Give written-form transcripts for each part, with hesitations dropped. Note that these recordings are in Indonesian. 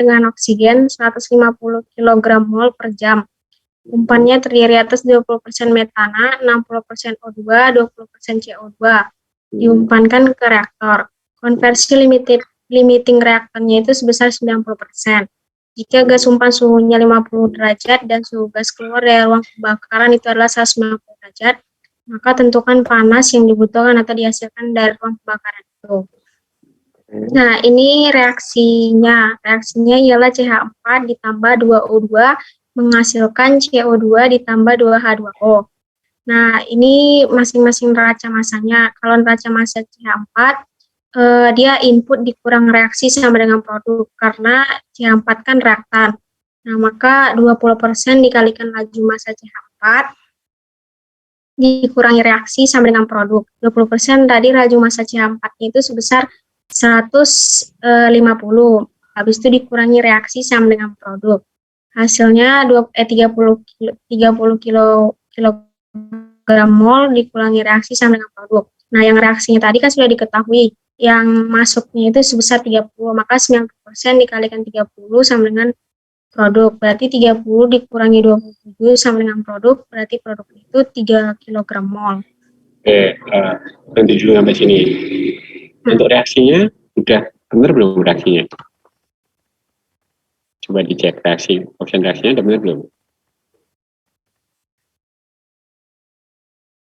dengan oksigen 150 kg mol per jam. Umpannya terdiri atas 20% metana, 60% O2, 20% CO2. Diumpankan ke reaktor. Konversi limiting reaktornya itu sebesar 90%. Jika gas umpan suhunya 50 derajat dan suhu gas keluar dari ruang pembakaran itu adalah 190 derajat, maka tentukan panas yang dibutuhkan atau dihasilkan dari ruang pembakaran itu. Nah, ini reaksinya. Reaksinya ialah CH4 ditambah 2O2 menghasilkan CO2 ditambah 2H2O. Nah, ini masing-masing neraca masanya. Kalau neraca massa CH4, dia input dikurang reaksi sama dengan produk, karena CH4 kan reaktan. Nah, maka 20% dikalikan laju massa CH4, dikurangi reaksi sama dengan produk. 20% tadi laju massa CH4 itu sebesar 150. Habis itu dikurangi reaksi sama dengan produk. Hasilnya 30 kilogram mol dikurangi reaksi sama dengan produk. Nah, yang reaksinya tadi kan sudah diketahui. Yang masuknya itu sebesar 30, maka 90% dikalikan 30 sama dengan produk. Berarti 30 dikurangi 27 sama dengan produk, berarti produk itu 3 kg mol. Oke, berhenti dulu sampai sini. Untuk reaksinya, udah benar belum reaksinya? Coba dicek reaksi, opsi reaksinya udah benar belum?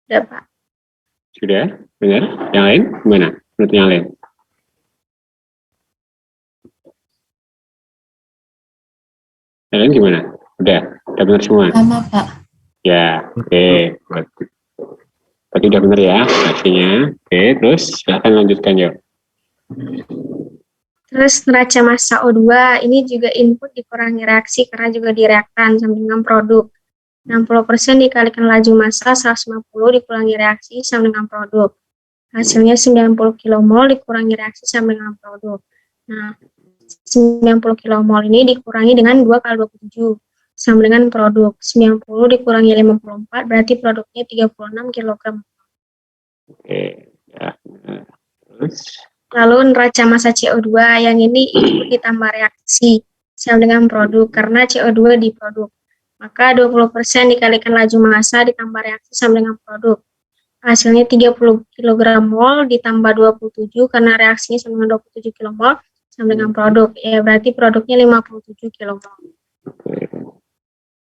Udah, Pak. Sudah, benar? Yang lain gimana? Menurut yang lain? Yang lain gimana? Udah benar semua? Sama, Pak. Ya, oke. Berarti udah benar ya reaksinya. Oke, terus silahkan lanjutkan, yuk. Terus neraca massa O2 ini juga input dikurangi reaksi karena juga direaktan sama dengan produk. 60% dikalikan laju massa 150 dikurangi reaksi sama dengan produk. Hasilnya 90 kmol dikurangi reaksi sama dengan produk. Nah, 90 kmol ini dikurangi dengan 2 kali 27 sama dengan produk. 90 dikurangi 54 berarti produknya 36 kg. Oke, ya. Terus? Lalu neraca massa CO2 yang ini input ditambah reaksi sama dengan produk karena CO2 di produk. Maka 20% dikalikan laju massa ditambah reaksi sama dengan produk. Hasilnya 30 kg mol ditambah 27 karena reaksinya sama dengan 27 kmol sama dengan produk. Ya berarti produknya 57 kmol.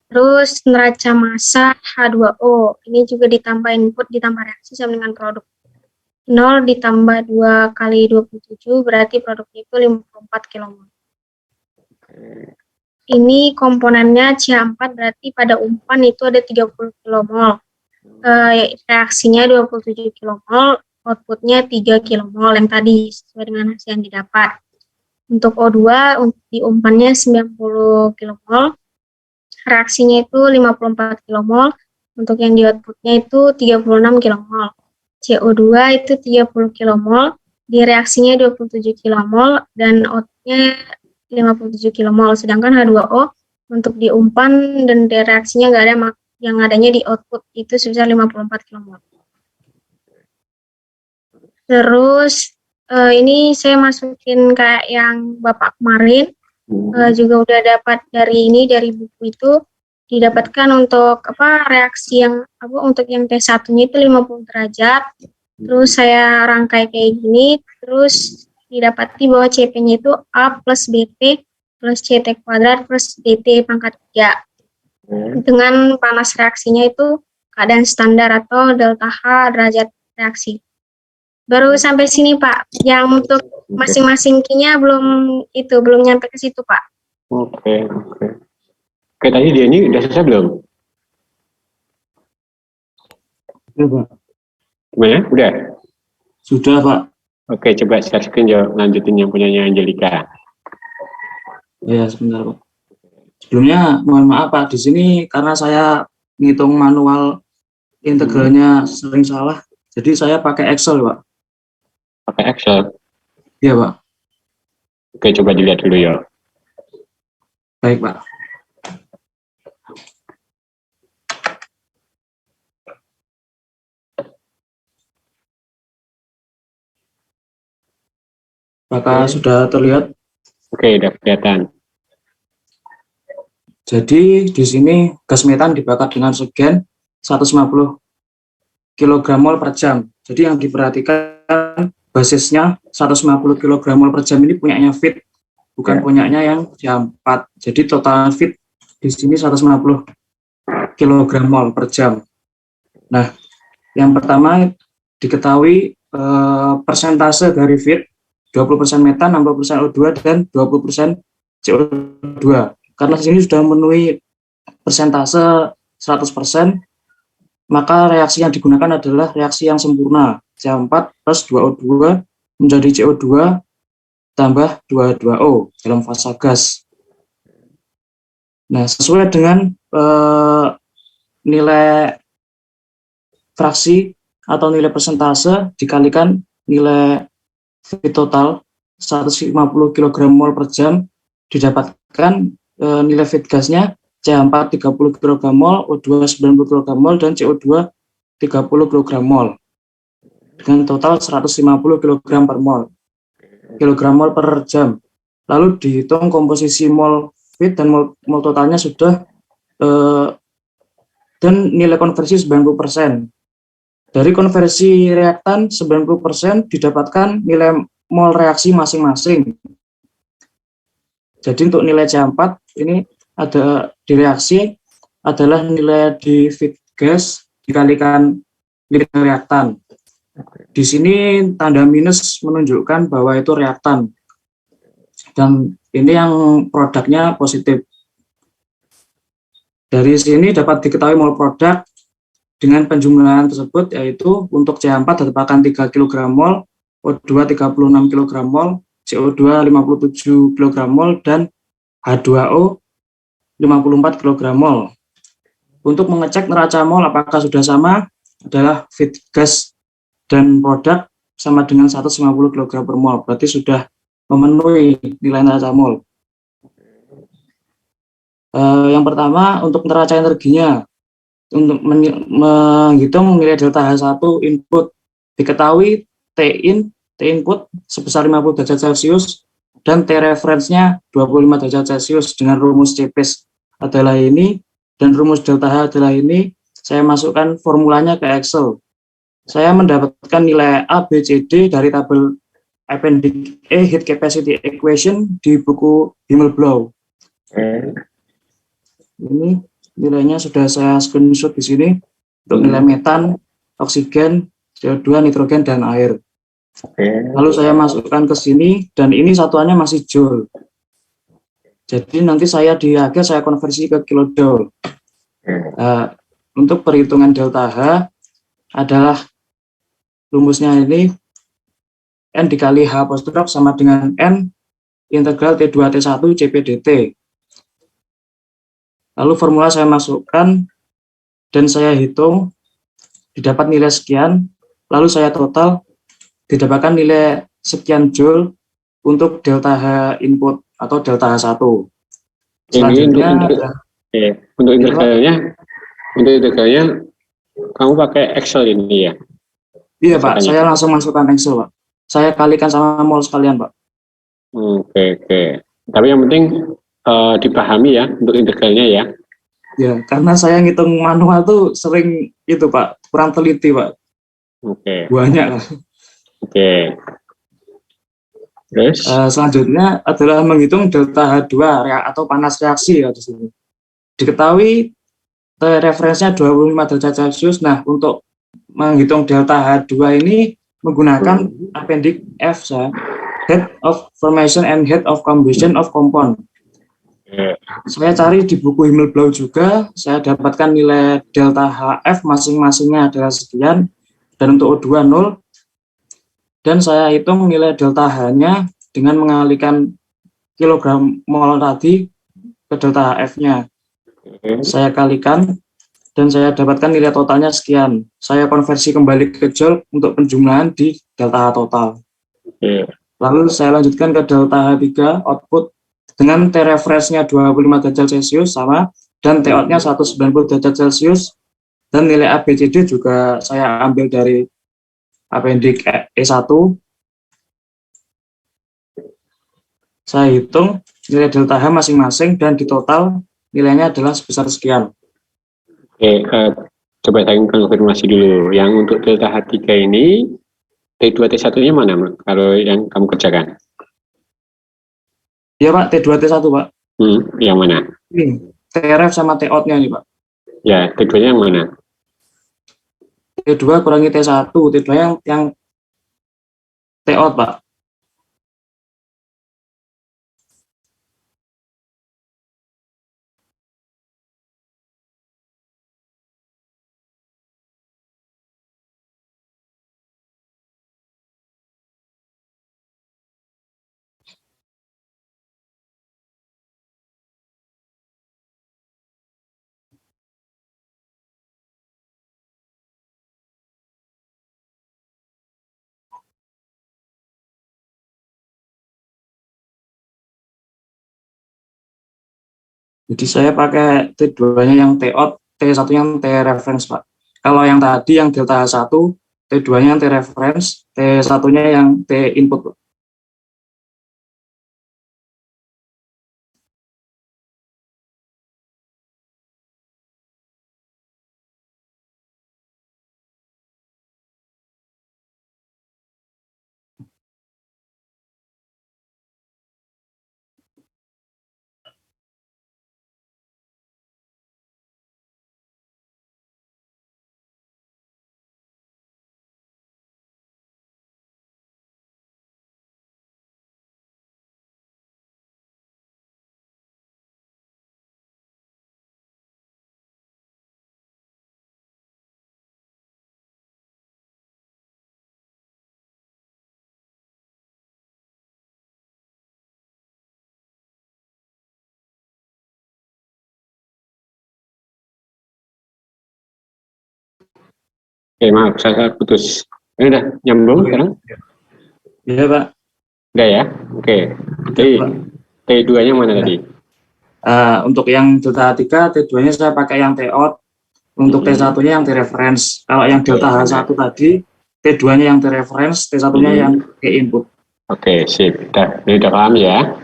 Terus neraca massa H2O ini juga ditambah input ditambah reaksi sama dengan produk. 0 ditambah 2 kali 27 berarti produknya itu 54 kmol. Ini komponennya CH4 berarti pada umpan itu ada 30 kmol. Reaksinya 27 kmol, outputnya 3 kmol yang tadi sesuai dengan hasil yang didapat. Untuk O2 di umpannya 90 kmol, reaksinya itu 54 kmol, untuk yang di outputnya itu 36 kmol. CO2 itu 30 kmol, di reaksinya 27 kmol dan outputnya 57 kmol, sedangkan H2O untuk di umpan dan di reaksinya nggak ada, yang adanya di output itu sebesar 54 kmol. Terus ini saya masukin kayak yang Bapak kemarin, juga udah dapat dari buku itu, didapatkan untuk reaksi yang untuk yang T1-nya itu 50 derajat. Terus saya rangkai kayak gini, terus didapati bahwa CP-nya itu A plus BT plus CT kuadrat plus DT pangkat 3. Dengan panas reaksinya itu keadaan standar atau delta H derajat reaksi. Baru sampai sini, Pak. Yang untuk masing-masing Q-nya belum nyampe ke situ, Pak. Oke. Oke, tadi dia ini udah selesai belum? Sudah, Pak. Gimana? Udah? Sudah, Pak. Oke, coba share screen, lanjutin yang punyanya Angelika. Ya, sebentar, Pak. Sebelumnya, mohon maaf, Pak. Di sini karena saya ngitung manual integralnya sering salah, jadi saya pakai Excel, Pak. Pakai Excel? Iya, Pak. Oke, coba dilihat dulu, ya. Baik, Pak. Apakah sudah terlihat? Oke, udah kelihatan. Jadi di sini gas metan dibakar dengan oksigen 150 kg mol per jam. Jadi yang diperhatikan basisnya 150 kg mol per jam ini punyanya FIT, bukan punyanya yang J4. Jadi total FIT di sini 150 kg mol per jam. Nah, yang pertama diketahui persentase dari FIT 20% metan, 60% O2 dan 20% CO2. Karena di sini sudah memenuhi persentase 100%, maka reaksi yang digunakan adalah reaksi yang sempurna. C4 plus 2O2 menjadi CO2 tambah 2H2O dalam fasa gas. Nah, sesuai dengan nilai fraksi atau nilai persentase dikalikan nilai FIT total 150 kg mol per jam, didapatkan nilai FIT gasnya C4 30 kg mol, O2 90 kg mol, dan CO2 30 kg mol dengan total 150 kg per mol, kg mol per jam. Lalu dihitung komposisi mol FIT dan mol totalnya sudah dan nilai konversi 90%. Dari konversi reaktan 90% didapatkan nilai mol reaksi masing-masing. Jadi untuk nilai C4 ini ada di reaksi adalah nilai di FIT gas dikalikan nilai reaktan. Di sini tanda minus menunjukkan bahwa itu reaktan. Dan ini yang produknya positif. Dari sini dapat diketahui mol produk dengan penjumlahan tersebut, yaitu untuk C4 didapatkan 3 kg mol, O2 36 kg mol, CO2 57 kg mol, dan H2O 54 kg mol. Untuk mengecek neraca mol apakah sudah sama, adalah FIT gas dan produk sama dengan 150 kg per mol, berarti sudah memenuhi nilai neraca mol. Yang pertama, untuk neraca energinya, untuk menghitung nilai delta H1 input, diketahui T input sebesar 50 derajat Celcius dan T reference-nya 25 derajat Celcius dengan rumus CPS adalah ini dan rumus delta H adalah ini. Saya masukkan formulanya ke Excel. Saya mendapatkan nilai A, B, C, D dari tabel Appendix E Heat Capacity Equation di buku Himmelblau. Ini nilainya sudah saya screenshot di sini untuk nilai metan, oksigen, CO2, nitrogen, dan air. Lalu saya masukkan ke sini dan ini satuannya masih joule. Jadi nanti saya di akhir saya konversi ke kilojoule. Untuk perhitungan delta H adalah rumusnya ini N dikali H apostrof sama dengan N integral T2T1 CPDT. Lalu formula saya masukkan dan saya hitung, didapat nilai sekian, lalu saya total, didapatkan nilai sekian joule untuk delta H input atau delta H1. Selanjutnya untuk integralnya kamu pakai Excel ini ya? Iya Pak, saya langsung masukkan Excel Pak. Saya kalikan sama mol sekalian Pak. Oke. Tapi yang penting dipahami ya untuk integralnya ya. Ya, karena saya ngitung manual tuh sering itu Pak, kurang teliti Pak. Oke. Banyak lah. Oke. Terus? Selanjutnya adalah menghitung delta H2 atau panas reaksi ya di sini. Diketahui referensinya 25 derajat Celcius. Nah, untuk menghitung delta H2 ini menggunakan Appendix F, Head of Formation and Head of Combustion of Compound. Saya cari di buku Himmelblau juga, saya dapatkan nilai delta HF masing-masingnya adalah sekian, dan untuk O2 0, dan saya hitung nilai delta H-nya dengan mengalihkan kilogram mol tadi ke delta HF-nya. Saya kalikan, dan saya dapatkan nilai totalnya sekian. Saya konversi kembali ke joule untuk penjumlahan di delta H total. Lalu saya lanjutkan ke delta H3 output dengan T reference-nya 25 derajat Celcius sama, dan T out-nya 190 derajat Celcius, dan nilai ABCD juga saya ambil dari Appendix E1. Saya hitung nilai delta H masing-masing dan di total nilainya adalah sebesar sekian. Oke, coba saya konfirmasi dulu. Yang untuk delta H3 ini, T2, T1-nya mana kalau yang kamu kerjakan? Iya Pak, T2, T1 Pak. Yang mana? Ini, TRF sama T-out-nya nih Pak. Ya, T2-nya yang mana? T2 kurangi T1, T2 yang T-out Pak. Jadi saya pakai T2-nya yang T-out, T1-nya yang T-reference Pak. Kalau yang tadi yang delta H1, T2-nya yang T-reference, T1-nya yang T-input Pak. Oke, maaf, saya putus. Ini udah nyambung sekarang? Iya Pak. Udah ya? Oke. Jadi, T2-nya mana tadi? Untuk yang delta H3, T2-nya saya pakai yang T-out, untuk T1-nya yang T-reference. Kalau yang delta H1 tadi, T2-nya yang T-reference, T1-nya yang T-input. Oke, sip. Ini udah paham ya?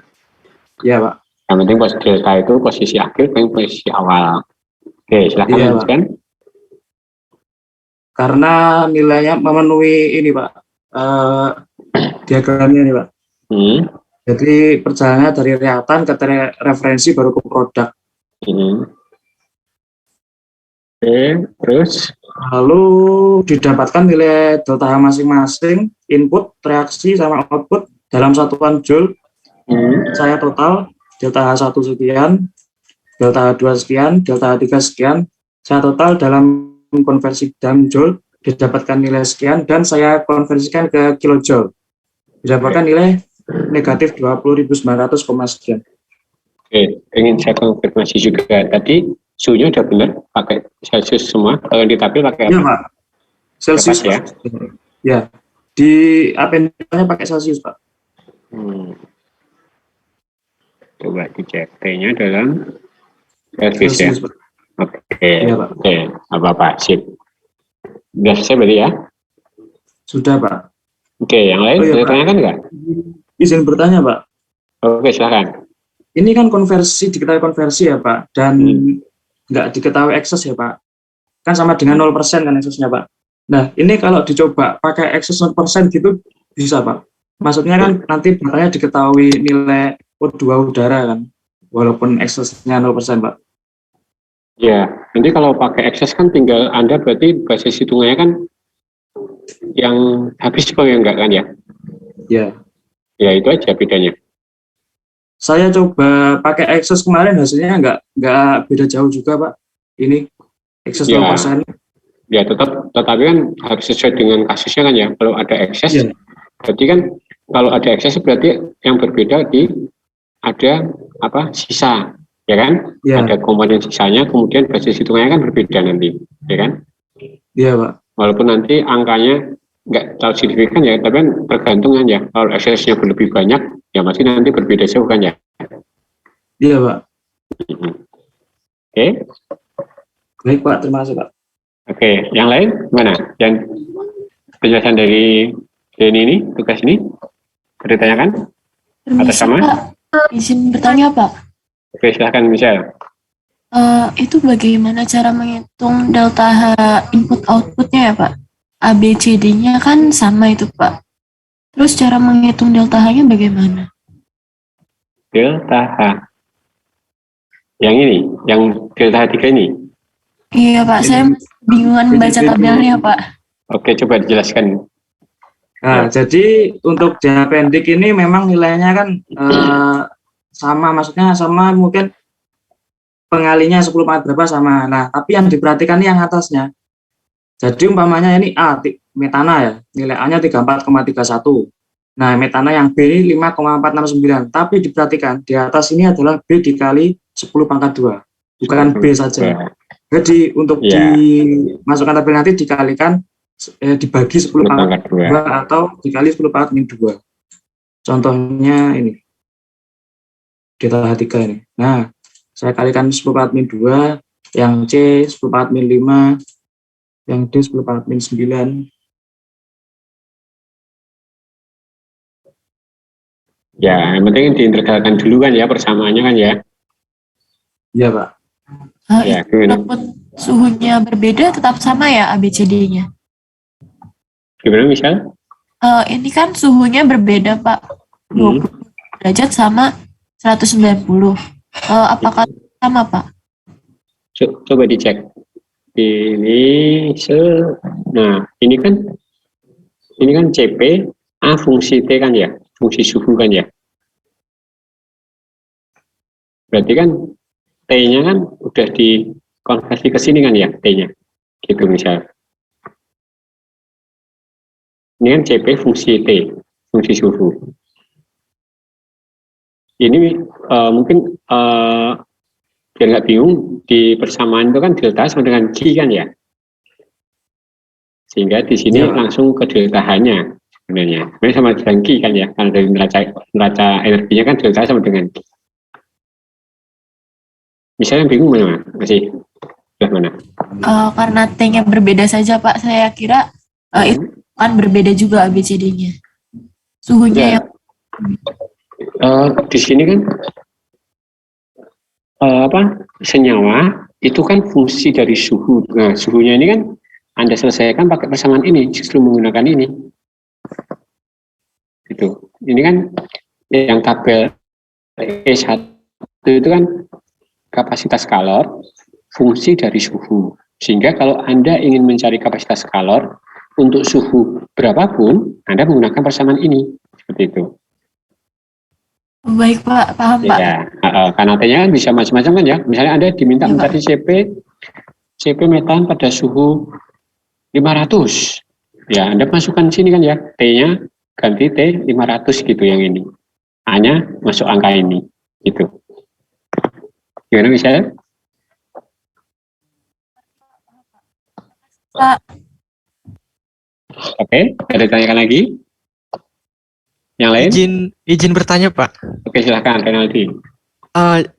Iya Pak. Yang penting posisi delta itu posisi akhir, yang posisi awal. Oke, silahkan lanjutkan. Karena nilainya memenuhi ini Pak, diagramnya ini Pak. Jadi perjalanannya dari reaktan ke referensi baru ke produk. Oke, terus? Lalu didapatkan nilai delta H masing-masing, input, reaksi, sama output dalam satuan joule. Saya total delta H1 sekian, delta H2 sekian, delta H3 sekian. Saya total dalam konversi dalam joule didapatkan nilai sekian dan saya konversikan ke kilojoule. Didapatkan nilai negatif 20.900, sekian. Oke, ingin saya konfirmasi juga. Tadi suhunya udah benar pakai Celsius semua. Kalau ditampil pakai apa? Iya Pak. Celsius ya? Ya. Di appendix-nya pakai Celsius Pak. Coba dicek T-nya dalam Celsius ya. Oke, oke, apa-apa, sip. Sudah selesai berarti ya? Sudah Pak. Oke, yang lain boleh tanyakan nggak? Izin bertanya Pak. Oke, silakan. Ini kan diketahui konversi ya Pak, dan nggak diketahui excess ya Pak. Kan sama dengan 0% kan excess-nya Pak. Nah, ini kalau dicoba pakai excess 0% gitu bisa Pak. Maksudnya kan nanti datanya diketahui nilai O2 udara kan, walaupun excess-nya 0% Pak. Ya, nanti kalau pakai excess kan tinggal Anda berarti basis hitungannya kan yang habis atau yang enggak kan ya? Ya. Ya, itu aja bedanya. Saya coba pakai excess kemarin hasilnya nggak beda jauh juga Pak. Ini excess 0%. Ya, tetapi kan harus sesuai dengan kasusnya kan ya. Kalau ada excess, berarti kan kalau ada excess berarti yang berbeda ada sisa, ya kan? Ada komponen sisanya, kemudian basis hitungannya kan berbeda nanti, ya kan? Iya Pak. Walaupun nanti angkanya nggak terlalu signifikan ya, tapi kan tergantung kan ya. Kalau excess-nya lebih banyak, ya masih nanti berbeda jauh kan ya. Iya Pak. Oke. Baik Pak, terima kasih Pak. Oke, yang lain mana? Yang penjelasan dari Denny ini, tugas ini, ditanyakan? Atas sama? Izin bertanya Pak. Oke, silahkan Michelle. Itu bagaimana cara menghitung delta H input outputnya ya Pak? ABCD-nya kan sama itu Pak. Terus cara menghitung delta H-nya bagaimana? Delta H. Yang ini, yang delta H3 ini. Iya Pak, saya masih bingungan membaca tabelnya Pak. Oke, coba dijelaskan. Nah, jadi untuk jangka pendek ini memang nilainya kan sama, maksudnya sama mungkin pengalinya 10 pangkat berapa sama. Nah, tapi yang diperhatikan ini yang atasnya. Jadi umpamanya ini A, metana ya, nilai A-nya 34,31. Nah, metana yang B ini 5,469. Tapi diperhatikan di atas ini adalah B dikali 10 pangkat 2, bukan B saja. Jadi untuk dimasukkan tabel nanti dikalikan dibagi 10 pangkat 2 atau dikali 10 pangkat min 2. Contohnya ini delta H3 ini. Nah, saya kalikan 10 pangkat min 2, yang C 10 pangkat min 5, yang D 10 pangkat min 9. Ya, yang penting diintegralkan dulu kan ya persamaannya kan ya. Iya, Pak. Ya, Walaupun suhunya berbeda tetap sama ya ABCD-nya. Gimana misal? Ini kan suhunya berbeda Pak. 20 derajat sama 190. Apakah sama Pak? Coba dicek. Nah, ini kan CP, A fungsi T kan ya, fungsi suhu kan ya. Berarti kan T-nya kan udah dikonversi ke sini kan ya, T-nya. Gitu misal. Ini kan CP fungsi T, fungsi suhu. Ini mungkin biar nggak bingung, di persamaan itu kan delta sama dengan G kan ya. Sehingga di sini langsung ke delta H-nya sebenarnya. Sebenarnya sama dengan G kan ya, karena dari neraca energinya kan delta sama dengan G. Misalnya bingung mana? Masih mana? Karena T-nya berbeda saja Pak, saya kira itu kan berbeda juga ABCD-nya. Suhunya yang di sini kan senyawa itu kan fungsi dari suhu. Nah, suhunya ini kan Anda selesaikan pakai persamaan ini, justru menggunakan ini. Gitu. Ini kan yang tabel E1 itu kan kapasitas kalor, fungsi dari suhu. Sehingga kalau Anda ingin mencari kapasitas kalor untuk suhu berapapun, Anda menggunakan persamaan ini. Seperti itu. baik Pak, paham Pak. Ya, karena T-nya kan bisa macam-macam kan ya. Misalnya Anda diminta mencari CP metan pada suhu 500. Ya, Anda masukkan sini kan ya. T-nya ganti T 500 gitu yang ini. A-nya masuk angka ini. Gitu. Gimana misalnya? Pak. Oke, ada tanyakan lagi? Yang lain? Izin bertanya Pak. Oke, silakan Renaldi.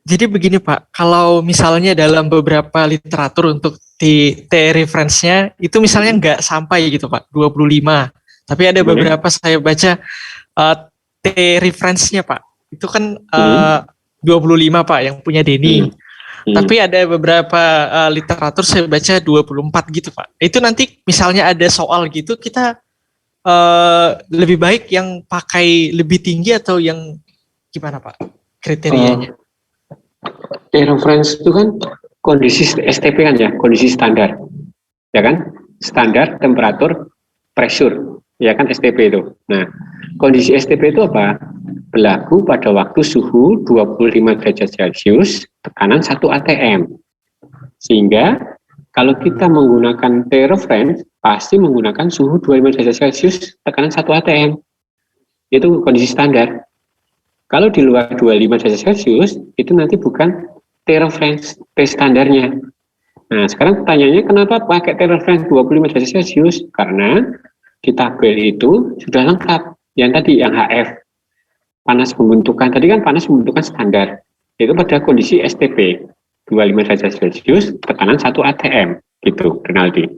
Jadi begini Pak, kalau misalnya dalam beberapa literatur untuk T reference-nya itu misalnya nggak sampai gitu Pak, 25. Tapi ada beberapa saya baca T reference-nya Pak, itu kan 25 Pak yang punya Denny. Tapi ada beberapa literatur saya baca 24 gitu Pak. Itu nanti misalnya ada soal gitu kita lebih baik yang pakai lebih tinggi atau yang gimana Pak kriterianya? Reference itu kan kondisi STP kan ya, kondisi standar, ya kan? Standar temperatur pressure, ya kan STP itu. Nah, kondisi STP itu apa? Berlaku pada waktu suhu 25 derajat Celcius, tekanan 1 atm. Sehingga kalau kita menggunakan T reference, pasti menggunakan suhu 25 derajat Celcius, tekanan 1 atm. Itu kondisi standar. Kalau di luar 25 derajat Celcius, itu nanti bukan T reference, T standarnya. Nah, sekarang pertanyaannya kenapa pakai T reference 25 derajat Celcius? Karena di tabel itu sudah lengkap. Yang tadi, yang HF, panas pembentukan, tadi kan panas pembentukan standar. Itu pada kondisi STP, 25 derajat Celcius, tekanan 1 atm. Gitu, Renaldi.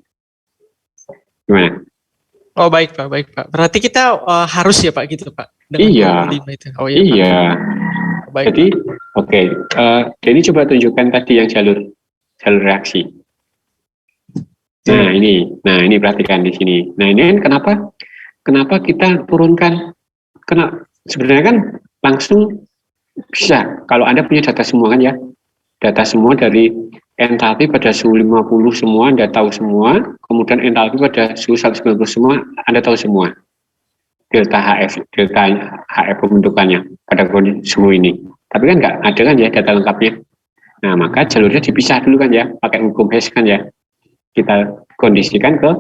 Gimana? Oh baik Pak. Berarti kita harus ya Pak gitu Pak? Iya. Itu. Oh, iya. Iya. Pak. baik. Jadi, oke, Denny coba tunjukkan tadi yang jalur reaksi. Nah ini perhatikan di sini. Nah ini kan kenapa kita turunkan? Sebenarnya kan langsung bisa kalau Anda punya data semua kan ya, data semua dari entalpi pada suhu 50 semua Anda tahu semua, kemudian entalpi pada suhu 190 semua Anda tahu semua. Delta HF pembentukannya pada kondisi suhu ini. Tapi kan nggak ada kan ya data lengkapnya. Nah maka jalurnya dipisah dulu kan ya, pakai hukum Hess kan ya. Kita kondisikan ke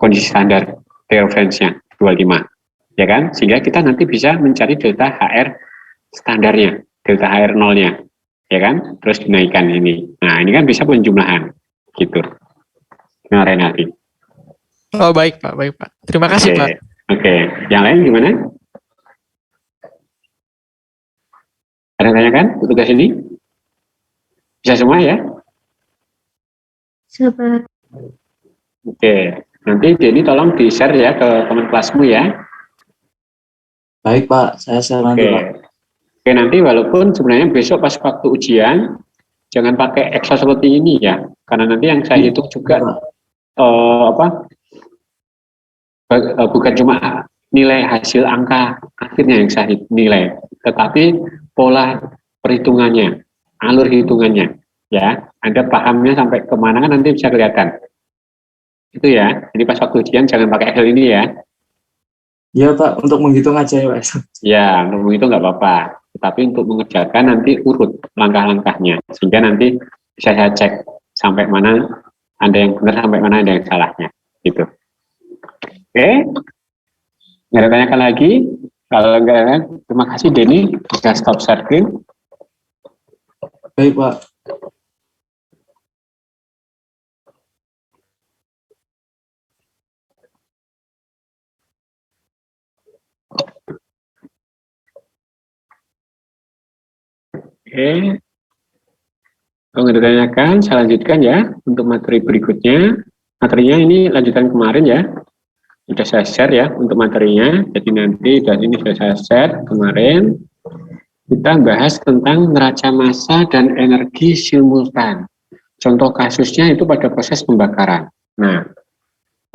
kondisi standar referensinya 25 ya kan, sehingga kita nanti bisa mencari delta HR standarnya, delta HR nolnya ya kan, terus dinaikkan ini. Nah ini kan bisa penjumlahan gitu. Nah Renati. Oh baik Pak. Terima kasih Pak. Oke. Yang lain gimana? Ada yang tanyakan tugas ini? Bisa semua ya? Siapa? Oke, nanti Denny tolong di-share ya ke teman kelasmu ya. Baik Pak, saya share nanti Pak. Oke, nanti walaupun sebenarnya besok pas waktu ujian, jangan pakai Excel seperti ini ya, karena nanti yang saya hitung juga bukan cuma nilai hasil angka akhirnya yang saya nilai, tetapi pola perhitungannya, alur hitungannya, ya. Anda pahamnya sampai kemana kan nanti bisa kelihatan. Itu ya, jadi pas waktu ujian jangan pakai Excel ini ya. Iya Pak, untuk menghitung aja ya Pak. Ya, untuk menghitung nggak apa-apa, tetapi untuk mengerjakan nanti urut langkah-langkahnya, sehingga nanti bisa saya cek sampai mana ada yang benar, sampai mana ada yang salahnya, gitu. Oke, nggak ada tanyakan lagi? Kalau nggak ada, terima kasih Denny, bisa stop sharing. Baik Pak. Oke, kalau nggak ditanyakan, saya lanjutkan ya untuk materi berikutnya. Materinya ini lanjutan kemarin ya, sudah saya share ya untuk materinya. Jadi nanti dari ini sudah saya share kemarin. Kita bahas tentang neraca massa dan energi simultan. Contoh kasusnya itu pada proses pembakaran. Nah,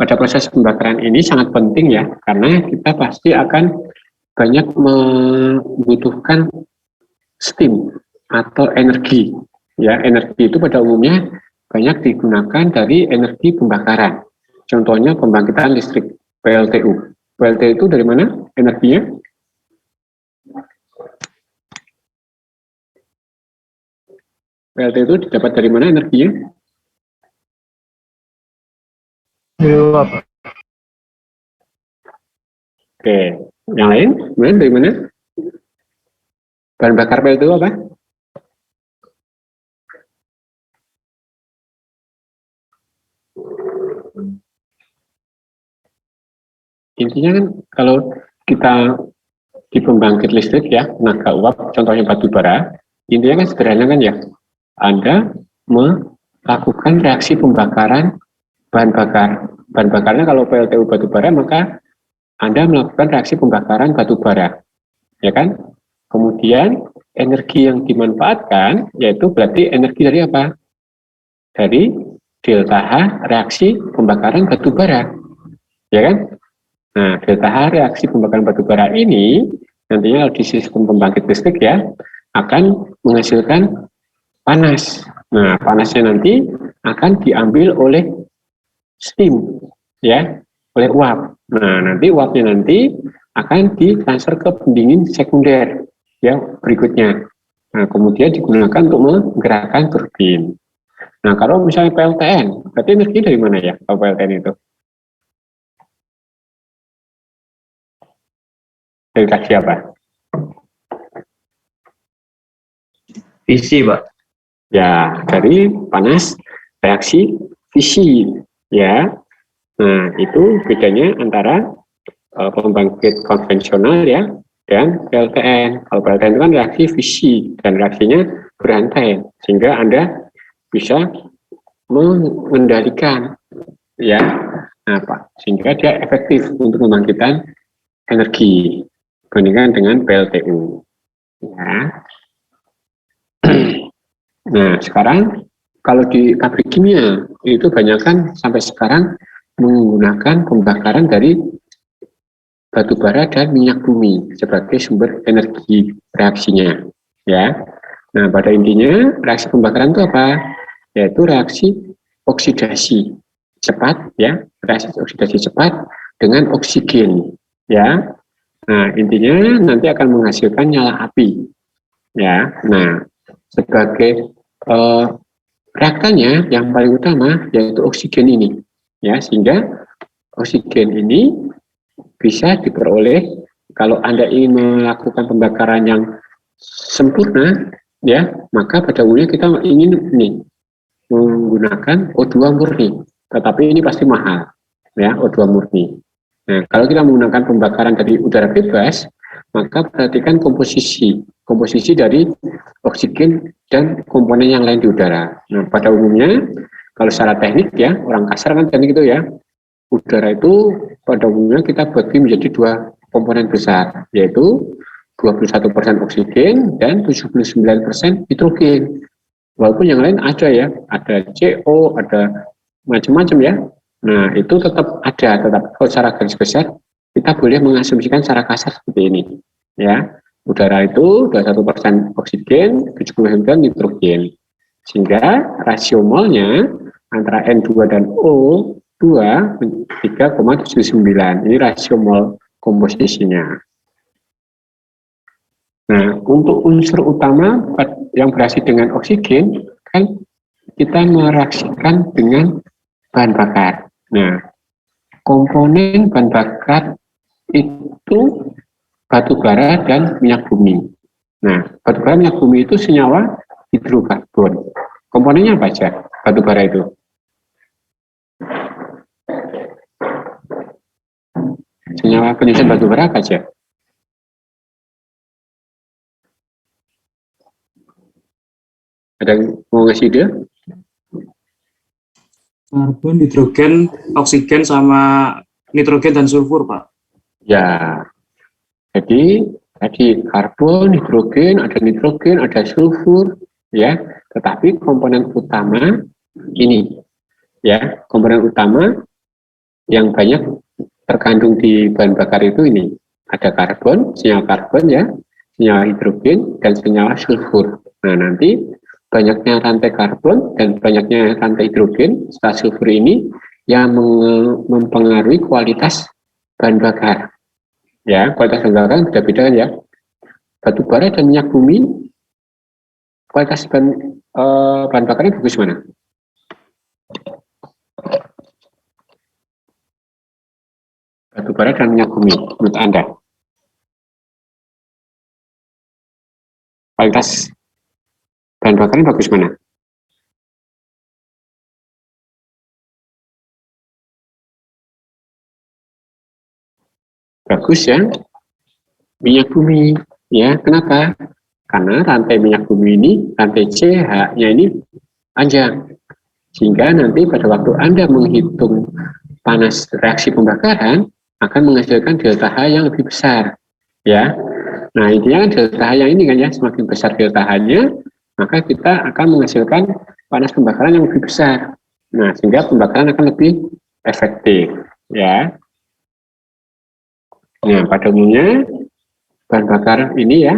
pada proses pembakaran ini sangat penting ya, karena kita pasti akan banyak membutuhkan steam atau energi. Ya, energi itu pada umumnya banyak digunakan dari energi pembakaran. Contohnya pembangkitan listrik PLTU. PLTU itu dari mana energinya? PLTU itu didapat dari mana energinya? Oke, yang lain? Kemudian dari mana? Bahan bakar PLTU apa? Intinya kan kalau kita di pembangkit listrik ya, tenaga uap, contohnya batu bara, intinya kan sederhana kan ya, Anda melakukan reaksi pembakaran bahan bakar. Bahan bakarnya kalau PLTU batu bara, maka Anda melakukan reaksi pembakaran batu bara, ya kan? Kemudian energi yang dimanfaatkan, yaitu berarti energi dari apa? Dari delta H reaksi pembakaran batu bara, ya kan? Nah, delta H reaksi pembakaran batu bara ini nantinya di sistem pembangkit listrik ya akan menghasilkan panas. Nah, panasnya nanti akan diambil oleh steam ya, oleh uap. Nah, nanti uapnya nanti akan ditransfer ke pendingin sekunder ya berikutnya. Nah, kemudian digunakan untuk menggerakkan turbin. Nah, kalau misalnya PLTN, berarti energi dari mana ya kalau PLTN itu? Dari tadi apa? Visi Pak. Ya, dari panas reaksi fisi ya. Nah, itu bedanya antara pembangkit konvensional ya dan PLTN. Kalau PLTN itu kan reaksi fisi dan reaksinya berantai sehingga Anda bisa mengendalikan ya apa sehingga dia efektif untuk membangkitkan energi dibandingkan dengan PLTU ya. Nah, sekarang kalau di pabrik kimia itu banyak kan sampai sekarang menggunakan pembakaran dari batu bara dan minyak bumi sebagai sumber energi reaksinya, ya. Nah, pada intinya reaksi pembakaran itu apa? Yaitu reaksi oksidasi cepat, ya, reaksi oksidasi cepat dengan oksigen, ya. Nah, intinya nanti akan menghasilkan nyala api, ya. Nah, sebagai reaktannya yang paling utama yaitu oksigen ini, ya, sehingga oksigen ini bisa diperoleh kalau Anda ingin melakukan pembakaran yang sempurna, ya, maka pada umumnya kita ingin ini menggunakan O2 murni, tetapi ini pasti mahal, ya, O2 murni. Nah, kalau kita menggunakan pembakaran dari udara bebas, maka perhatikan komposisi dari oksigen dan komponen yang lain di udara. Nah, pada umumnya kalau secara teknik, ya, orang kasar kan teknik itu, ya, udara itu pada umumnya kita bagi menjadi dua komponen besar, yaitu 21% oksigen dan 79% nitrogen. Walaupun yang lain ada, ya, ada CO, ada macam-macam, ya. Nah, itu tetap ada, kalau secara garis besar kita boleh mengasumsikan secara kasar seperti ini, ya. Udara itu 21% oksigen, 79% nitrogen. Sehingga rasio molnya antara N2 dan O2 3,79. Ini rasio mol komposisinya. Nah, untuk unsur utama yang bereaksi dengan oksigen, kan kita mereaksikan dengan bahan bakar. Nah, komponen bahan bakar itu batu bara dan minyak bumi. Nah, batu bara minyak bumi itu senyawa hidrokarbon. Komponennya apa aja batu bara itu? Senyawa penyusun batu bara apa aja? Ada yang mau ngasih ide? Karbon, hidrogen, oksigen, sama nitrogen dan sulfur, Pak. Ya, jadi tadi karbon, hidrogen, ada nitrogen, ada sulfur, ya. Tetapi komponen utama ini, ya, komponen utama yang banyak terkandung di bahan bakar itu ini. Ada karbon, senyawa karbon, ya, senyawa hidrogen, dan senyawa sulfur. Nah, nanti banyaknya rantai karbon dan banyaknya rantai hidrogen serta sulfur ini yang mempengaruhi kualitas bahan bakar. Ya, kualitas bahan bakar beda-beda kan, ya. Batu bara dan minyak bumi, kualitas bahan bakarnya bagus mana? Batu bara dan minyak bumi, menurut Anda? Kualitas bahan bakarnya bagus mana? Bagus, ya, minyak bumi, ya. Kenapa? Karena rantai minyak bumi ini, rantai CH-nya ini panjang, sehingga nanti pada waktu Anda menghitung panas reaksi pembakaran akan menghasilkan delta H yang lebih besar, ya. Nah, intinya kan delta H yang ini kan, ya, semakin besar delta H-nya, maka kita akan menghasilkan panas pembakaran yang lebih besar. Nah, sehingga pembakaran akan lebih efektif, ya. Nah, pada umumnya bahan bakar ini, ya,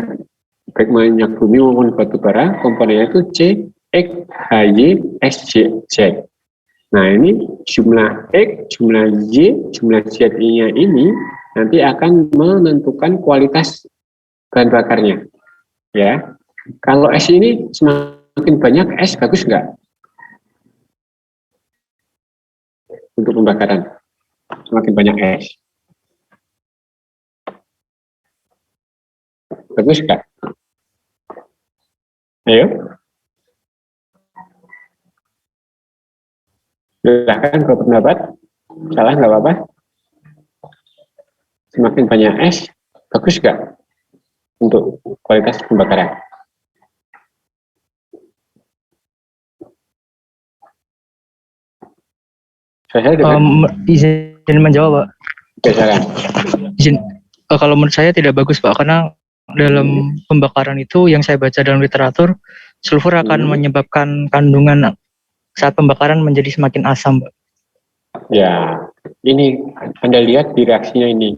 baik minyak bumi maupun batu bara, komponennya itu C, X, HY, SJ, Z. Nah, ini jumlah X, jumlah Y, jumlah Z-nya ini nanti akan menentukan kualitas bahan bakarnya, ya. Kalau S ini semakin banyak S bagus nggak untuk pembakaran? Semakin banyak S bagus nggak? Ayo, silahkan berpendapat. Salah nggak apa-apa. Semakin banyak es, bagus nggak untuk kualitas pembakaran? Saya izin menjawab, Pak. Silakan. Kalau menurut saya tidak bagus, Pak, karena dalam pembakaran itu yang saya baca dalam literatur sulfur akan menyebabkan kandungan saat pembakaran menjadi semakin asam, Pak. Ya, ini Anda lihat di reaksinya ini.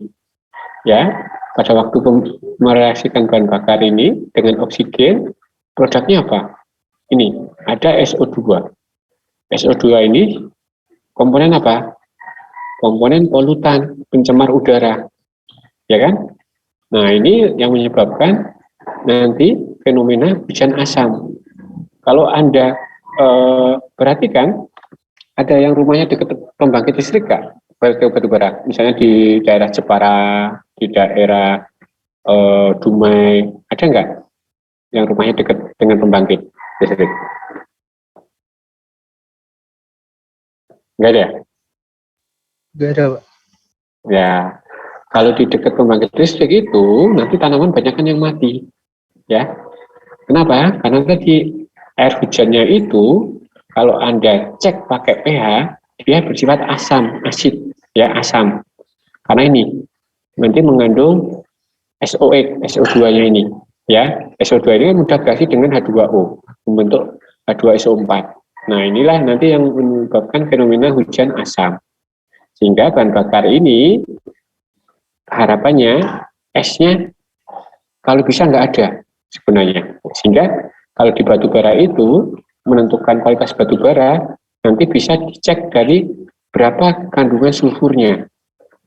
Ya, pada waktu mereaksikan bahan bakar ini dengan oksigen, produknya apa? Ini, ada SO2. SO2 ini komponen apa? Komponen polutan, pencemar udara. Ya kan? Nah, ini yang menyebabkan nanti fenomena hujan asam. Kalau Anda perhatikan, ada yang rumahnya dekat pembangkit listrik nggak? Batu bara, misalnya di daerah Jepara, di daerah Dumai, ada nggak yang rumahnya dekat dengan pembangkit listrik? Nggak ada? Nggak ada, Pak. Ya, kalau di dekat pembangkit listrik itu nanti tanaman banyak kan yang mati, ya. Kenapa? Karena tadi air hujannya itu kalau Anda cek pakai pH, dia bersifat asam, asid, ya asam. Karena ini nanti mengandung SO8, SO2-nya ini, ya. SO2 ini kan mudah bereaksi dengan H2O, membentuk H2SO4. Nah, inilah nanti yang menyebabkan fenomena hujan asam. Sehingga bahan bakar ini harapannya esnya kalau bisa nggak ada sebenarnya. Sehingga kalau di batu bara itu menentukan kualitas batu bara nanti bisa dicek dari berapa kandungan sulfurnya.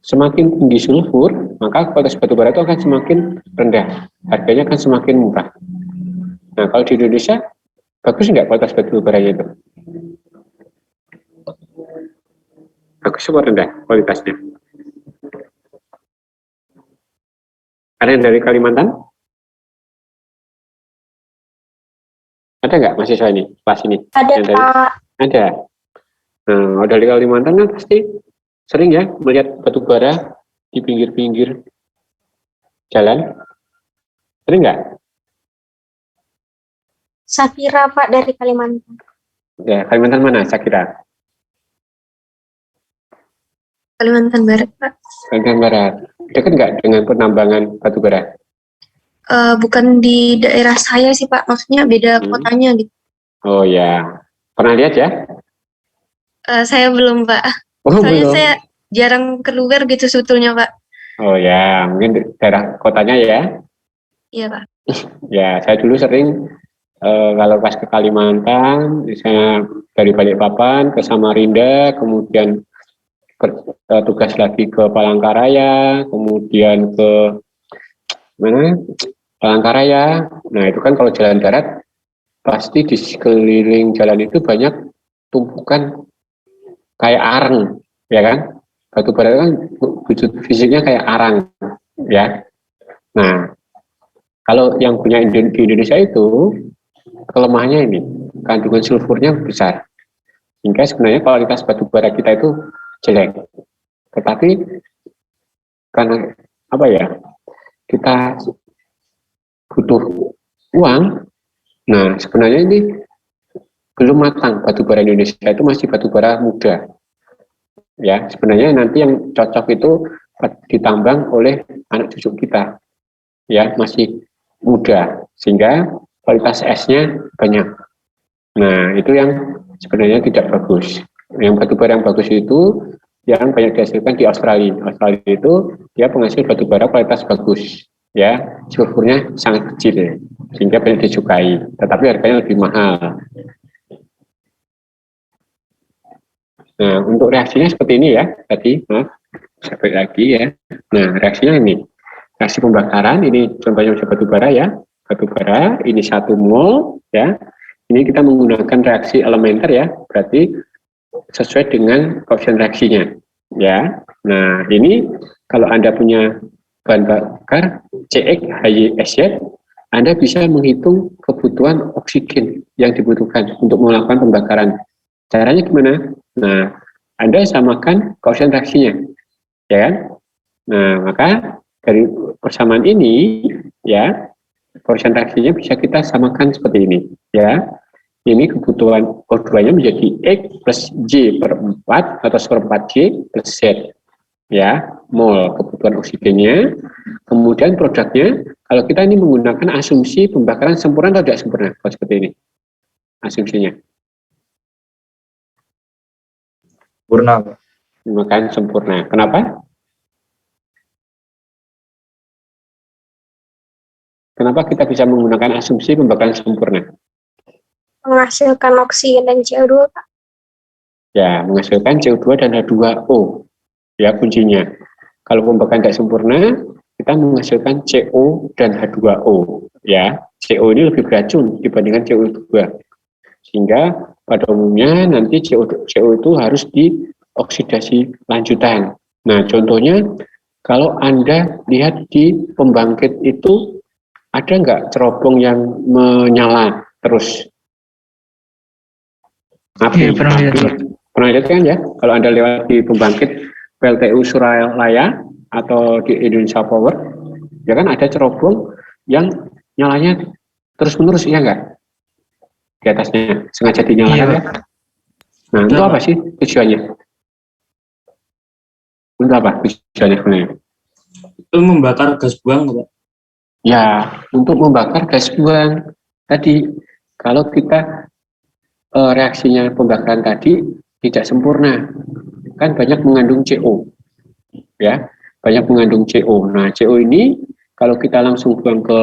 Semakin tinggi sulfur, maka kualitas batu bara itu akan semakin rendah, harganya akan semakin murah. Nah, kalau di Indonesia bagus nggak kualitas batu baranya itu? Bagus atau rendah kualitasnya? Ada yang dari Kalimantan? Ada nggak mahasiswa ini, kelas ini? Ada, yang dari, Pak. ada. Nah, dari Kalimantan kan pasti sering ya melihat batu bara di pinggir-pinggir jalan. Sering nggak? Safira, Pak, dari Kalimantan. Ya, Kalimantan mana, Sakira? Kalimantan Barat, Pak. Kalimantan Barat. Dekat nggak dengan penambangan batu bara? Bukan di daerah saya sih, Pak. Maksudnya beda kotanya gitu. Oh ya, pernah lihat ya? Saya belum, Pak. Oh, Soalnya belum. saya jarang keluar gitu sebetulnya, Pak. Oh ya, mungkin di daerah kotanya ya. Iya, Pak. Ya, saya dulu sering kalau pas ke Kalimantan, misalnya dari Balikpapan ke Samarinda, kemudian tugas lagi ke Palangkaraya, kemudian ke mana? Palangkaraya. Nah, itu kan kalau jalan darat pasti di sekeliling jalan itu banyak tumpukan kayak arang, ya kan? Batu bara kan wujud fisiknya kayak arang, ya. Nah, kalau yang punya di Indonesia itu kelemahannya ini, kandungan sulfurnya besar. Sehingga sebenarnya kualitas batu bara kita itu jelek. Tetapi karena apa ya? Kita butuh uang. Nah, sebenarnya ini belum matang. Batu bara Indonesia itu masih batu bara muda. Ya, sebenarnya nanti yang cocok itu ditambang oleh anak cucu kita. Ya, masih muda sehingga kualitas esnya banyak. Nah, itu yang sebenarnya tidak bagus. Yang batu bara yang bagus itu yang banyak dihasilkan di Australia. Australia itu dia penghasil batu bara kualitas bagus, ya, sulfurnya sangat kecil sehingga banyak disukai, tetapi harganya lebih mahal. Nah, untuk reaksinya seperti ini ya, tadi, sampai lagi ya. Nah, reaksinya ini, reaksi pembakaran, ini contohnya batu bara ya, batu bara, ini 1 mol ya, ini kita menggunakan reaksi elementer ya, berarti sesuai dengan koefisien reaksinya ya. Nah, ini kalau Anda punya bahan bakar CX/HY/SY, Anda bisa menghitung kebutuhan oksigen yang dibutuhkan untuk melakukan pembakaran. Caranya gimana? Nah, Anda samakan koefisien reaksinya, ya kan? Nah, maka dari persamaan ini, ya, koefisien reaksinya bisa kita samakan seperti ini, ya. Ini kebutuhan O2-nya menjadi X plus J per 4 atau seperempat J plus Z, ya, mol kebutuhan oksigennya. Kemudian produknya Kalau kita ini menggunakan asumsi pembakaran sempurna atau tidak sempurna, kalau seperti ini asumsinya. Sempurna, Pak. Pembakaran sempurna. Kenapa? Kenapa kita bisa menggunakan asumsi pembakaran sempurna? Menghasilkan oksigen dan CO2, Pak. Ya, menghasilkan CO2 dan H2O. Ya, kuncinya. Kalau pembakaran tidak sempurna, kita menghasilkan CO dan H2O. Ya, CO ini lebih beracun dibandingkan CO2. Sehingga pada umumnya nanti CO itu harus dioksidasi lanjutan. Nah, contohnya kalau Anda lihat di pembangkit itu ada nggak cerobong yang menyala terus? Iya, pernah lihat, Pak. Pernah lihat kan ya? Kalau Anda lewat di pembangkit PLTU Suralaya atau di Indonesia Power, ya kan ada cerobong yang nyalanya terus-menerus, ya enggak? Di atasnya, sengaja dinyalakan Iya, ya? Nah, itu apa sih tujuannya? Untuk apa tujuannya sebenarnya? Itu membakar gas buang, Pak. Ya, untuk membakar gas buang. Tadi, kalau kita reaksinya pembakaran tadi tidak sempurna, kan banyak mengandung CO, ya, banyak mengandung CO. Nah, CO ini kalau kita langsung buang ke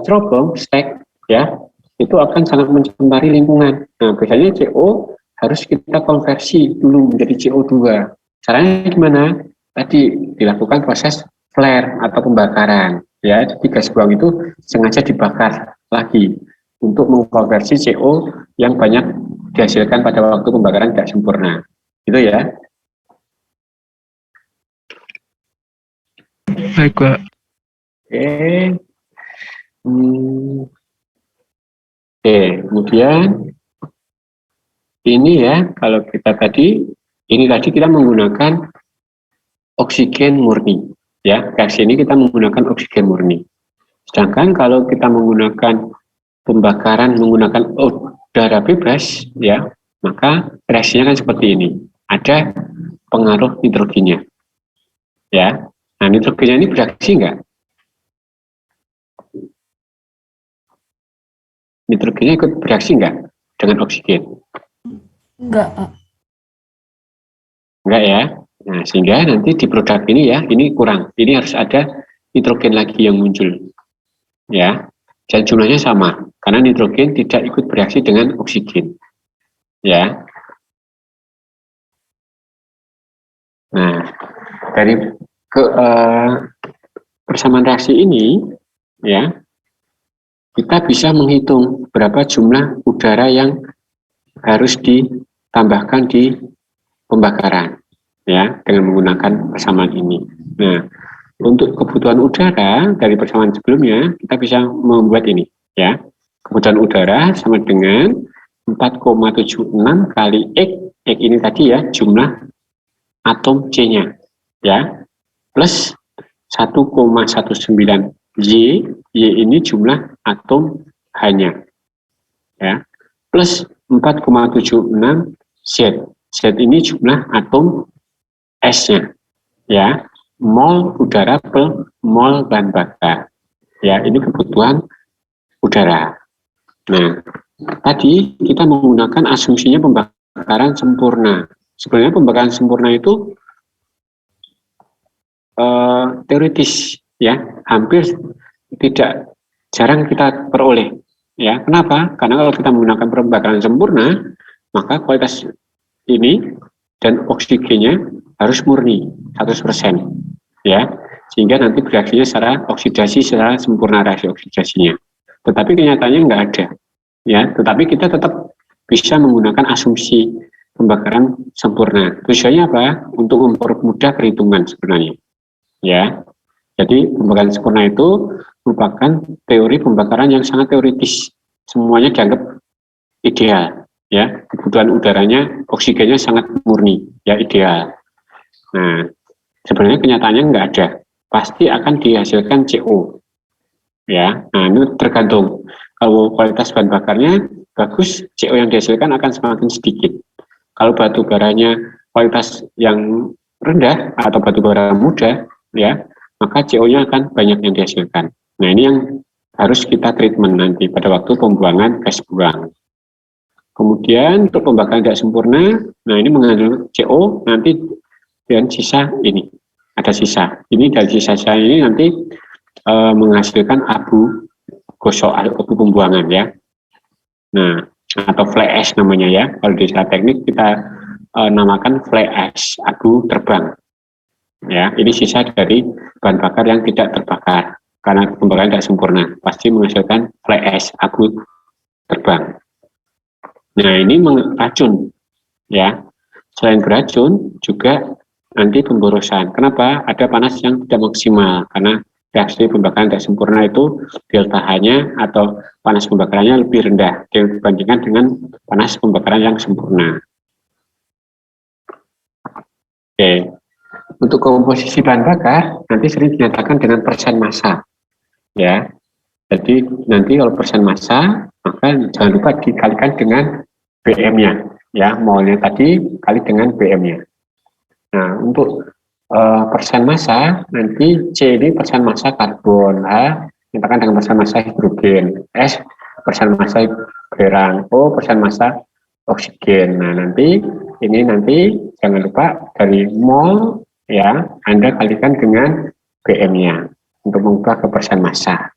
cerobong, stek, ya, itu akan sangat mencemari lingkungan. Nah, biasanya CO harus kita konversi dulu menjadi CO2. Caranya gimana? Tadi dilakukan proses flare atau pembakaran, ya. Jadi gas buang itu sengaja dibakar lagi untuk mengkonversi CO yang banyak dihasilkan pada waktu pembakaran tidak sempurna. Gitu ya. Baik, Pak. Oke. Oke, kemudian ini ya, kalau kita tadi kita menggunakan oksigen murni, ya. Reaksi ini kita menggunakan oksigen murni. Sedangkan kalau kita menggunakan pembakaran menggunakan udara bebas, ya, maka reaksinya kan seperti ini. Ada pengaruh nitrogennya, ya. Nah, nitrogennya ini bereaksi enggak? Nitrogennya ikut bereaksi enggak dengan oksigen? Enggak, Pak. Enggak ya. Nah, sehingga nanti di produk ini ya, ini kurang. Ini harus ada nitrogen lagi yang muncul. Ya. Dan jumlahnya sama karena nitrogen tidak ikut bereaksi dengan oksigen. Ya. Nah, dari persamaan reaksi ini ya, kita bisa menghitung berapa jumlah udara yang harus ditambahkan di pembakaran, ya, dengan menggunakan persamaan ini. Nah, untuk kebutuhan udara dari persamaan sebelumnya, kita bisa membuat ini, ya. Kebutuhan udara sama dengan 4,76 kali X ini tadi ya, jumlah atom C-nya, ya, plus 1,19 Y ini jumlah atom H-nya, ya, plus 4,76 Z. Z ini jumlah atom S-nya, ya, mol udara per mol bahan bakar, ya, ini kebutuhan udara. Nah, tadi kita menggunakan asumsinya pembakaran sempurna. Sebenarnya pembakaran sempurna itu teoritis, ya, hampir tidak, jarang kita peroleh, ya. Kenapa? Karena kalau kita menggunakan pembakaran sempurna, maka kualitas ini dan oksigennya harus murni 100%, ya, sehingga nanti bereaksinya secara oksidasi, secara sempurna reaksi oksidasinya. Tetapi kenyataannya nggak ada, ya. Tetapi kita tetap bisa menggunakan asumsi pembakaran sempurna. Tujuannya apa? Untuk mempermudah perhitungan sebenarnya, ya. Jadi pembakaran sempurna itu merupakan teori pembakaran yang sangat teoritis, semuanya dianggap ideal, ya. Kebutuhan udaranya, oksigennya sangat murni, ya, ideal. Nah, sebenarnya kenyataannya nggak ada, pasti akan dihasilkan CO, ya. Nah, ini tergantung. Kalau kualitas bahan bakarnya bagus, CO yang dihasilkan akan semakin sedikit. Kalau batu baranya kualitas yang rendah atau batu bara muda, ya, maka CO-nya akan banyak yang dihasilkan. Nah, ini yang harus kita treatment nanti pada waktu pembuangan gas buang. Kemudian untuk pembakaran tidak sempurna, nah ini mengandung CO nanti dan sisa ini ada sisa. Ini dari sisa ini nanti menghasilkan abu gosok, abu pembuangan ya. Nah, atau fly ash namanya ya. Kalau di istilah teknik kita namakan fly ash, abu terbang. Ya, ini sisa dari bahan bakar yang tidak terbakar karena pembakaran tidak sempurna, pasti menghasilkan fly ash, abu terbang. Nah, ini racun ya. Selain beracun juga nanti pemborosan. Kenapa? Ada panas yang tidak maksimal karena reaksi pembakaran tidak sempurna itu delta H-nya atau panas pembakarannya lebih rendah dibandingkan dengan panas pembakaran yang sempurna. Oke. Untuk komposisi bahan bakar nanti sering dinyatakan dengan persen massa, ya. Jadi nanti kalau persen massa maka jangan lupa dikalikan dengan BM-nya, ya. Molnya tadi kali dengan BM-nya. Nah untuk persen massa nanti C ini persen massa karbon, H dinyatakan dengan persen massa hidrogen, S persen massa berang, O persen massa oksigen. Nah nanti jangan lupa dari mol ya, Anda kalikan dengan BM-nya untuk mengubah ke persen massa.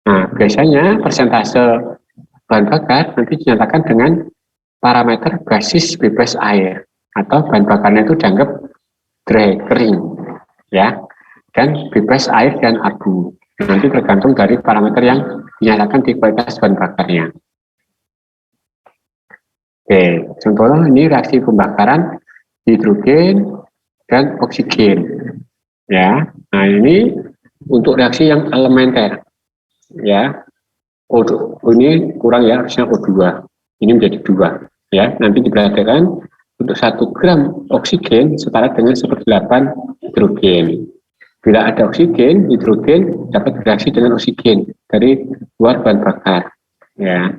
Nah, biasanya persentase bahan bakar nanti dinyatakan dengan parameter basis bebas air atau bahan bakarnya itu dianggap dry, kering, ya, dan bebas air dan abu. Nanti tergantung dari parameter yang dinyatakan di kualitas bahan bakarnya. Oke, contohnya ini reaksi pembakaran hidrogen dan oksigen, ya. Nah ini untuk reaksi yang elementer, ya. Ini kurang ya, harusnya O2, ini menjadi 2, ya. Nanti diperhatikan untuk 1 gram oksigen setara dengan 1/8 hidrogen. Bila ada oksigen, hidrogen dapat bereaksi dengan oksigen dari luar bahan bakar, ya.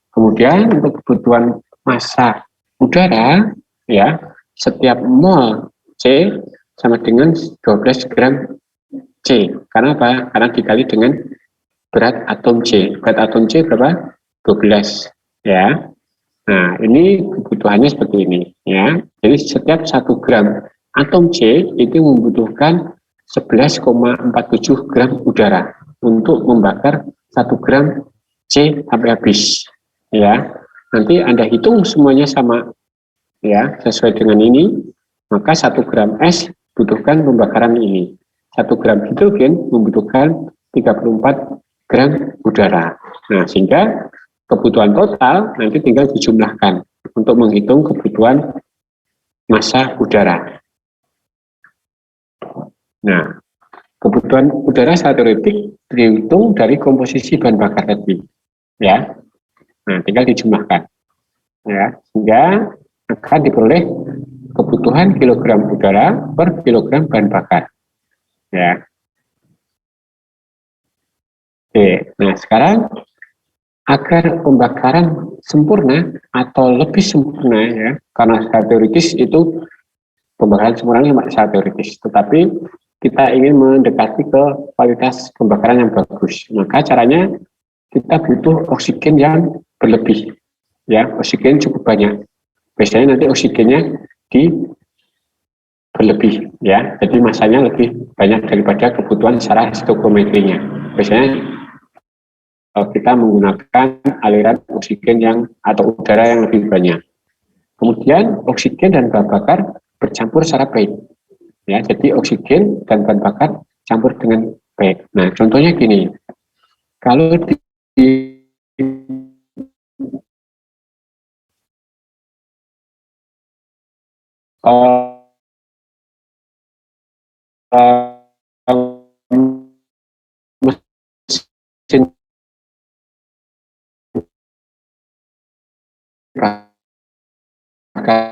Kemudian untuk kebutuhan massa udara, ya. Setiap mol C sama dengan 12 gram C. Karena apa? Karena dikali dengan berat atom C. Berat atom C berapa? 12. Ya. Nah, ini kebutuhannya seperti ini. Ya. Jadi setiap 1 gram atom C itu membutuhkan 11,47 gram udara untuk membakar 1 gram C sampai habis. Ya. Nanti Anda hitung semuanya sama, ya, sesuai dengan ini, maka 1 gram S butuhkan pembakaran ini. 1 gram hidrogen membutuhkan 34 gram udara. Nah, sehingga kebutuhan total nanti tinggal dijumlahkan untuk menghitung kebutuhan massa udara. Nah, kebutuhan udara secara teoretik dihitung dari komposisi bahan bakar tadi, ya. Nah, tinggal dijumlahkan, ya, sehingga akan diperoleh kebutuhan kilogram udara per kilogram bahan bakar, ya. Oke, nah sekarang agar pembakaran sempurna atau lebih sempurna, ya, karena secara teoritis itu pembakaran sempurna cuma secara teoritis, tetapi kita ingin mendekati ke kualitas pembakaran yang bagus, maka caranya kita butuh oksigen yang berlebih, ya, oksigen cukup banyak. Biasanya nanti oksigennya berlebih, ya, jadi masanya lebih banyak daripada kebutuhan secara stoikiometrinya. Biasanya kita menggunakan aliran oksigen yang atau udara yang lebih banyak. Kemudian oksigen dan bahan bakar bercampur secara baik, ya, jadi oksigen dan bahan bakar campur dengan baik. Nah, contohnya gini, kalau di mesin bakar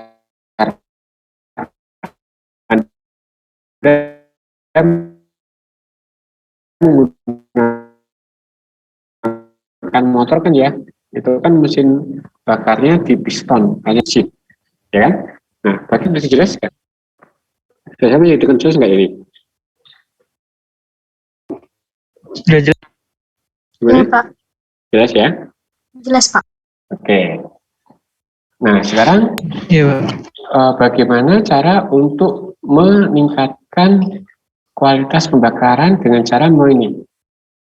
menggunakan motor kan, ya, itu kan mesin bakarnya di piston, hanya shift, ya kan? Nah, bagi masih jelas kan? Biasanya menjadikan jelas nggak ini? Sudah jelas. Ya, Gimana? Pak. Jelas ya? Jelas, Pak. Oke. Nah, sekarang Iya, Pak. bagaimana cara untuk meningkatkan kualitas pembakaran dengan cara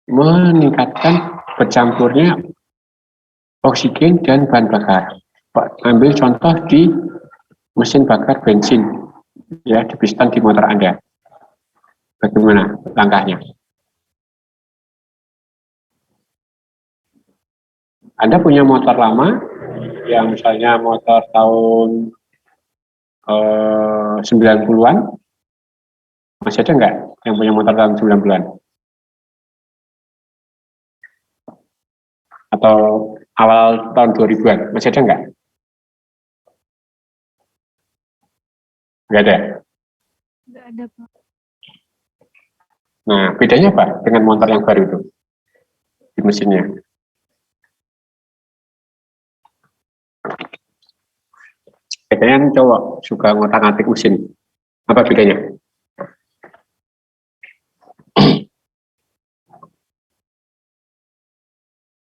meningkatkan bercampurnya oksigen dan bahan bakar. Pak, ambil contoh di mesin bakar bensin, ya, di piston di motor Anda. Bagaimana langkahnya? Anda punya motor lama, yang misalnya motor tahun 90-an, masih ada nggak yang punya motor tahun 90-an? Atau awal tahun 2000-an, masih ada nggak? Nggak ada. Nggak ada, Pak. Nah, bedanya apa dengan motor yang baru itu di mesinnya? Bedanya kan cowok suka ngotak-ngatik mesin. Apa bedanya?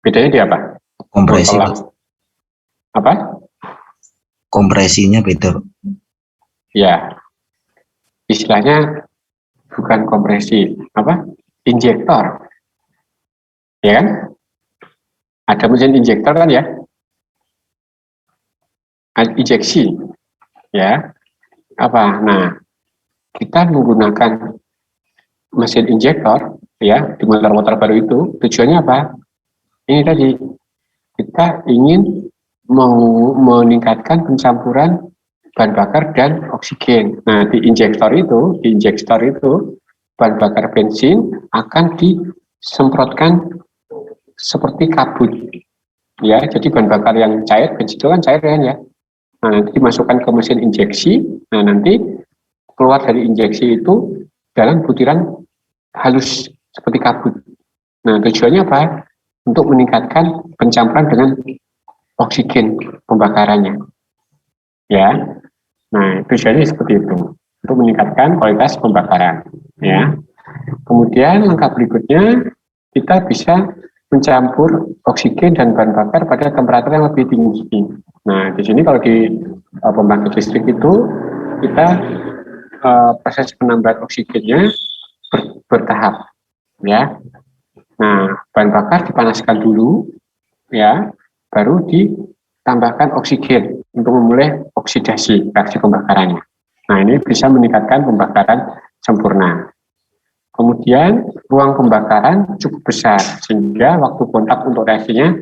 Bedanya di apa? Kompresi, Motor Pak. apa? Kompresinya beda. Ya, istilahnya bukan kompresi, apa? Injektor. Ya kan? Ada mesin injektor kan ya? Injeksi. Ya. Apa? Nah, kita menggunakan mesin injektor ya di motor-motor baru itu tujuannya apa? Ini tadi kita ingin meningkatkan pencampuran bahan bakar dan oksigen. Nah, di injektor itu bahan bakar bensin akan disemprotkan seperti kabut. Ya, jadi bahan bakar yang cair, bensin itu kan cair kan ya. Nah, nanti dimasukkan ke mesin injeksi. Nah, nanti keluar dari injeksi itu dalam butiran halus seperti kabut. Nah, tujuannya apa? Untuk meningkatkan pencampuran dengan oksigen pembakarannya. Ya. Nah, tujuannya seperti itu. Untuk meningkatkan kualitas pembakaran, ya. Kemudian langkah berikutnya kita bisa mencampur oksigen dan bahan bakar pada temperatur yang lebih tinggi. Nah, di sini kalau di pembangkit listrik itu kita proses penambahan oksigennya bertahap, ya. Nah, bahan bakar dipanaskan dulu, ya, baru ditambahkan oksigen untuk memulai oksidasi reaksi pembakarannya. Nah, ini bisa meningkatkan pembakaran sempurna. Kemudian ruang pembakaran cukup besar sehingga waktu kontak untuk reaksinya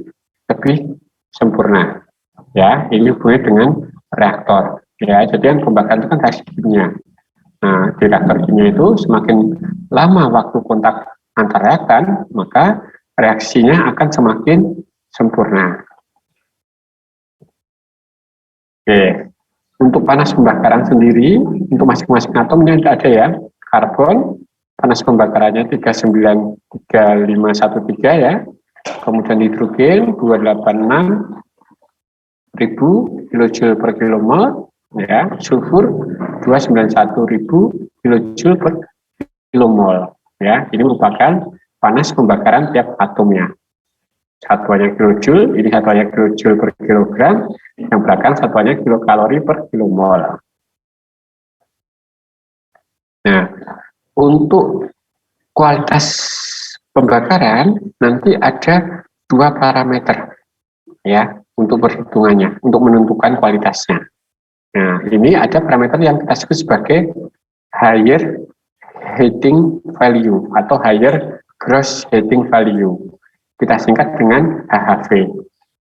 lebih sempurna. Ya, ini hubungannya dengan reaktor. Ya, jadi yang pembakaran itu kan reaksi kimia. Nah, di reaktor kimia itu semakin lama waktu kontak antar reaktan, maka reaksinya akan semakin sempurna. Oke, untuk panas pembakaran sendiri, untuk masing-masing atomnya ada ya. Karbon, panas pembakarannya 393.513 ya. Kemudian hidrogen 286.000 kilojoule per kilomol ya. Sulfur 291.000 kilojoule per kilomol ya. Ini merupakan panas pembakaran tiap atomnya. Satuannya kilojoule, ini satuannya kilojoule per kilogram, yang belakang satuannya kilokalori per kilomol. Nah, untuk kualitas pembakaran nanti ada 2 parameter ya untuk perhitungannya, untuk menentukan kualitasnya. Nah, ini ada parameter yang kita sebut sebagai higher heating value atau higher gross heating value. Kita singkat dengan HHV.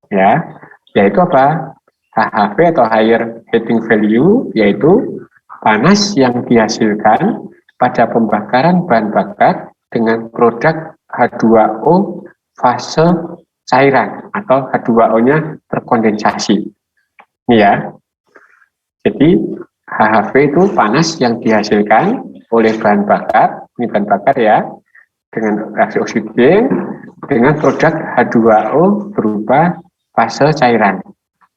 Ya, yaitu apa? HHV atau higher heating value yaitu panas yang dihasilkan pada pembakaran bahan bakar dengan produk H2O fase cairan atau H2O-nya terkondensasi. Ini ya. Jadi HHV itu panas yang dihasilkan oleh bahan bakar, ini bahan bakar ya, dengan reaksi oksigen dengan produk H2O berupa fase cairan,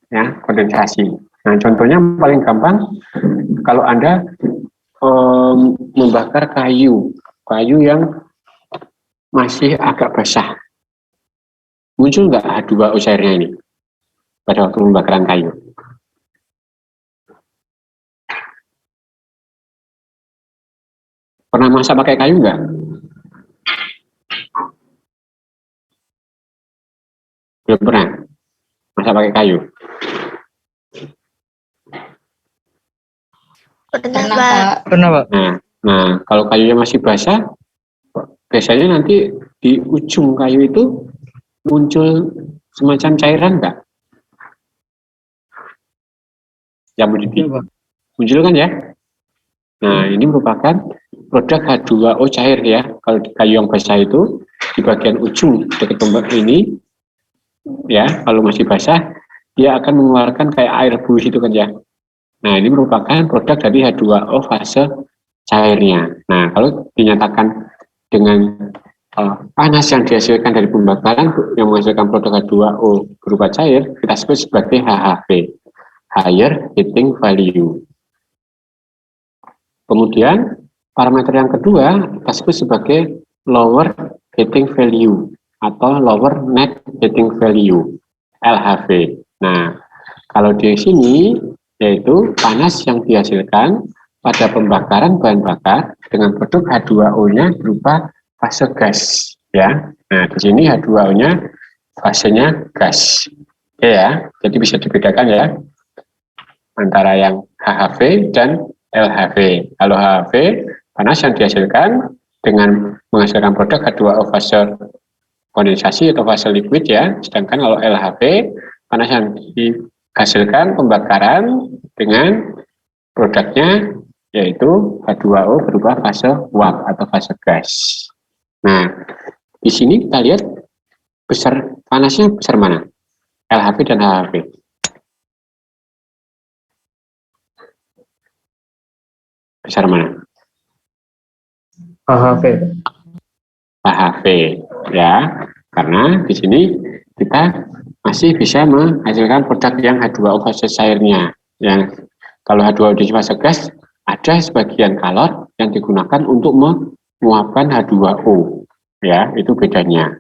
ya, kondensasi. Nah, contohnya paling gampang kalau Anda membakar kayu yang masih agak basah, muncul nggak H2O cairnya ini pada waktu pembakaran kayu? Pernah masak pakai kayu nggak? Belum pernah masak pakai kayu. Pernah, Pak. Pernah, Pak. Nah, kalau kayunya masih basah, biasanya nanti di ujung kayu itu muncul semacam cairan nggak? Yang muncul kan ya? Nah, ini merupakan produk H2O cair ya. Kalau di kayu yang basah itu di bagian ujung dekat tombak ini ya, kalau masih basah dia akan mengeluarkan kayak air buih itu kan ya. Nah, ini merupakan produk dari H2O fase cairnya. Nah, kalau dinyatakan dengan panas yang dihasilkan dari pembakaran yang menghasilkan produk H2O berupa cair, kita sebut sebagai HHV, Higher Heating Value. Kemudian parameter yang kedua kita sebut sebagai Lower Heating Value atau Lower Net Heating Value, LHV. Nah, kalau di sini yaitu panas yang dihasilkan pada pembakaran bahan bakar dengan produk H2O-nya berupa fase gas ya. Nah, di sini H2O-nya fasenya gas. Oke ya, jadi bisa dibedakan ya antara yang HHV dan LHV. Kalau HHV panas yang dihasilkan dengan menghasilkan produk H2O fase kondensasi atau fase liquid ya, sedangkan kalau LHV panas yang dihasilkan pembakaran dengan produknya yaitu H2O berupa fase uap atau fase gas. Nah, di sini kita lihat panasnya besar mana? LHV dan HHV. Besar mana? HHV. HHV ya, karena di sini kita masih bisa menghasilkan produk yang H2O fase cairnya. Yang kalau H2O di fase gas ada sebagian kalor yang digunakan untuk menguapkan H2O ya, itu bedanya.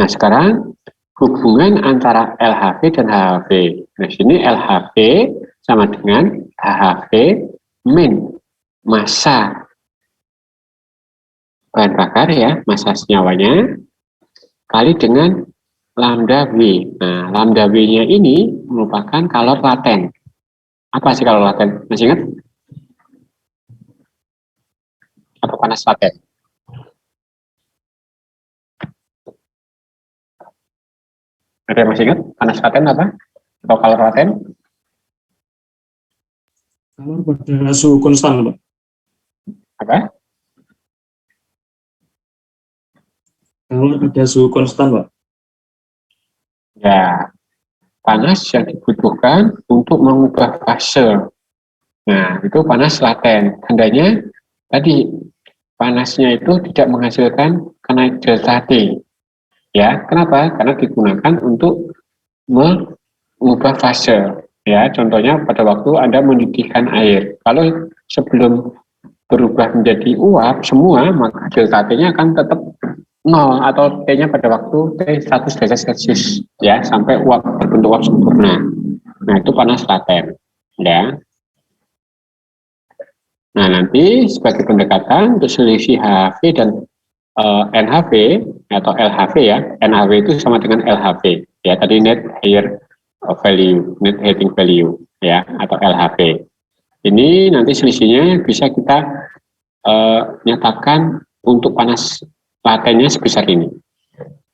Nah, sekarang hubungan antara LHV dan HHV. Nah, sini LHV sama dengan HHV min massa bahan bakar ya, massa senyawanya kali dengan lambda V. Nah, lambda V-nya ini merupakan kalor laten. Apa sih kalor laten? Masih ingat? Apa panas laten? Ada yang masih ingat? Panas laten apa? Atau kalor laten? Kalor pada suhu konstan, Pak. Apa? Kalor pada suhu konstan, Pak. Ya, panas yang dibutuhkan untuk mengubah fase. Nah, itu panas laten. Tandanya tadi panasnya itu tidak menghasilkan kenaik delta T. Ya, kenapa? Karena digunakan untuk mengubah fase. Ya, contohnya pada waktu Anda mendidihkan air. Kalau sebelum berubah menjadi uap semua, maka delta T-nya akan tetap 0 atau T-nya pada waktu T 100 derajat Celcius ya, sampai uap berbentuk uap sempurna. Nah, itu panas laten ya. Nah, nanti sebagai pendekatan untuk selisih HHV dan NHV atau LHV ya. NHV itu sama dengan LHV ya, tadi net higher value, net heating value ya, atau LHV. Ini nanti selisihnya bisa kita nyatakan untuk panas latennya sebesar ini,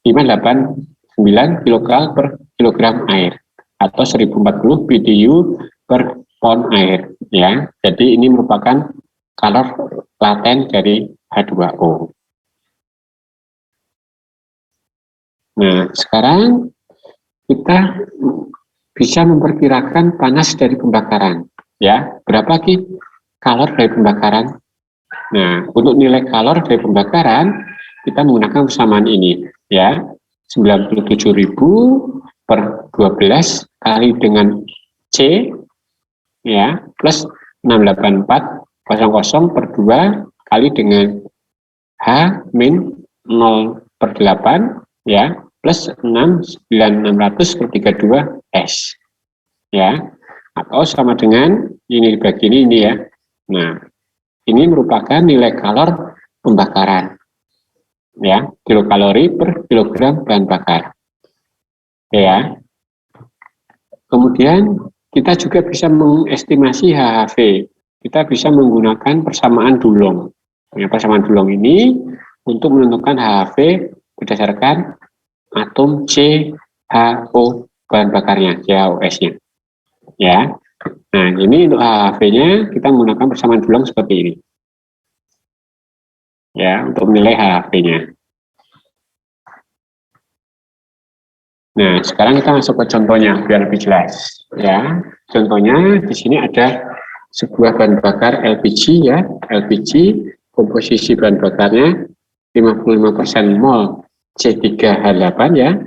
589 kcal per kilogram air atau 1040 BTU per pon air ya. Jadi ini merupakan kalor laten dari H2O. Nah, sekarang kita bisa memperkirakan panas dari pembakaran ya. Berapa kalor dari pembakaran? Nah, untuk nilai kalor dari pembakaran kita menggunakan persamaan ini ya, 97.000 per 12 kali dengan C ya, plus 68400 per 2 kali dengan H min 0/8 ya, plus 69632 S ya, atau sama dengan ini dibagi ini ya. Nah, ini merupakan nilai kalor pembakaran ya, kilokalori per kilogram bahan bakar ya. Kemudian kita juga bisa mengestimasi HHV. Kita bisa menggunakan persamaan Dulong. Ya, persamaan Dulong ini untuk menentukan HHV berdasarkan atom CHO bahan bakarnya, CHOS-nya. Ya. Nah, ini untuk HHV-nya kita menggunakan persamaan Dulong seperti ini. Ya, untuk menilai HHV-nya. Nah, sekarang kita masuk ke contohnya biar lebih jelas. Ya, contohnya di sini ada sebuah bahan bakar LPG ya, LPG komposisi bahan bakarnya 55% mol C3H8 ya,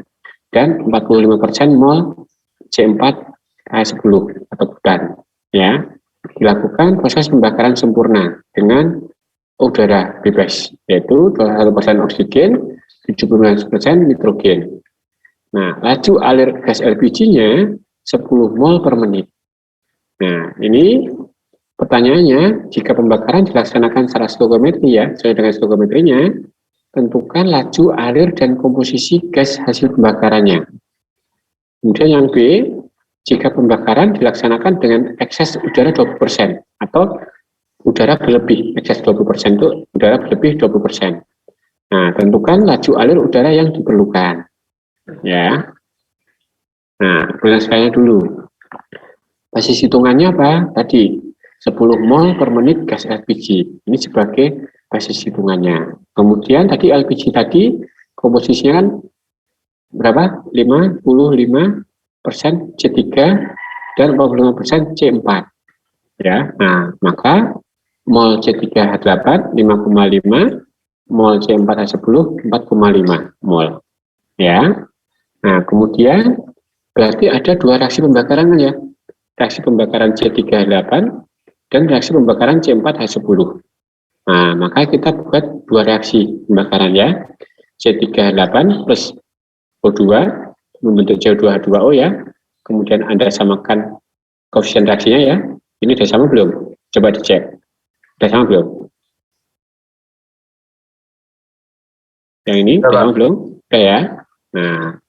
dan 45% mol C4H10 atau butan ya. Dilakukan proses pembakaran sempurna dengan udara bebas, yaitu 21% oksigen, 17% nitrogen. Nah, laju alir gas LPG-nya 10 mol per menit. Nah, ini pertanyaannya, jika pembakaran dilaksanakan secara stoichiometri ya, sesuai dengan stoichiometrinya, tentukan laju alir dan komposisi gas hasil pembakarannya. Kemudian yang B, jika pembakaran dilaksanakan dengan ekses udara 20% atau udara berlebih, ekses 20% itu udara berlebih 20%. Nah, tentukan laju alir udara yang diperlukan. Ya, nah proses kayaknya dulu. Basis hitungannya apa? Tadi 10 mol per menit gas LPG. Ini sebagai basis hitungannya. Kemudian tadi LPG tadi komposisinya kan berapa? 55% C3 dan 45% C4. Ya, nah maka mol C3H8 5,5, mol C4H10 4,5 mol. Ya. Nah, kemudian berarti ada dua reaksi pembakaran ya. Reaksi pembakaran C3H8 dan reaksi pembakaran C4H10. Nah, maka kita buat dua reaksi pembakaran ya. C3H8 plus O2 membentuk CO2H2O ya. Kemudian Anda samakan koefisien reaksinya ya. Ini sudah sama belum? Coba dicek. Sudah sama belum? Yang ini sudah sama belum? Oke ya. Nah,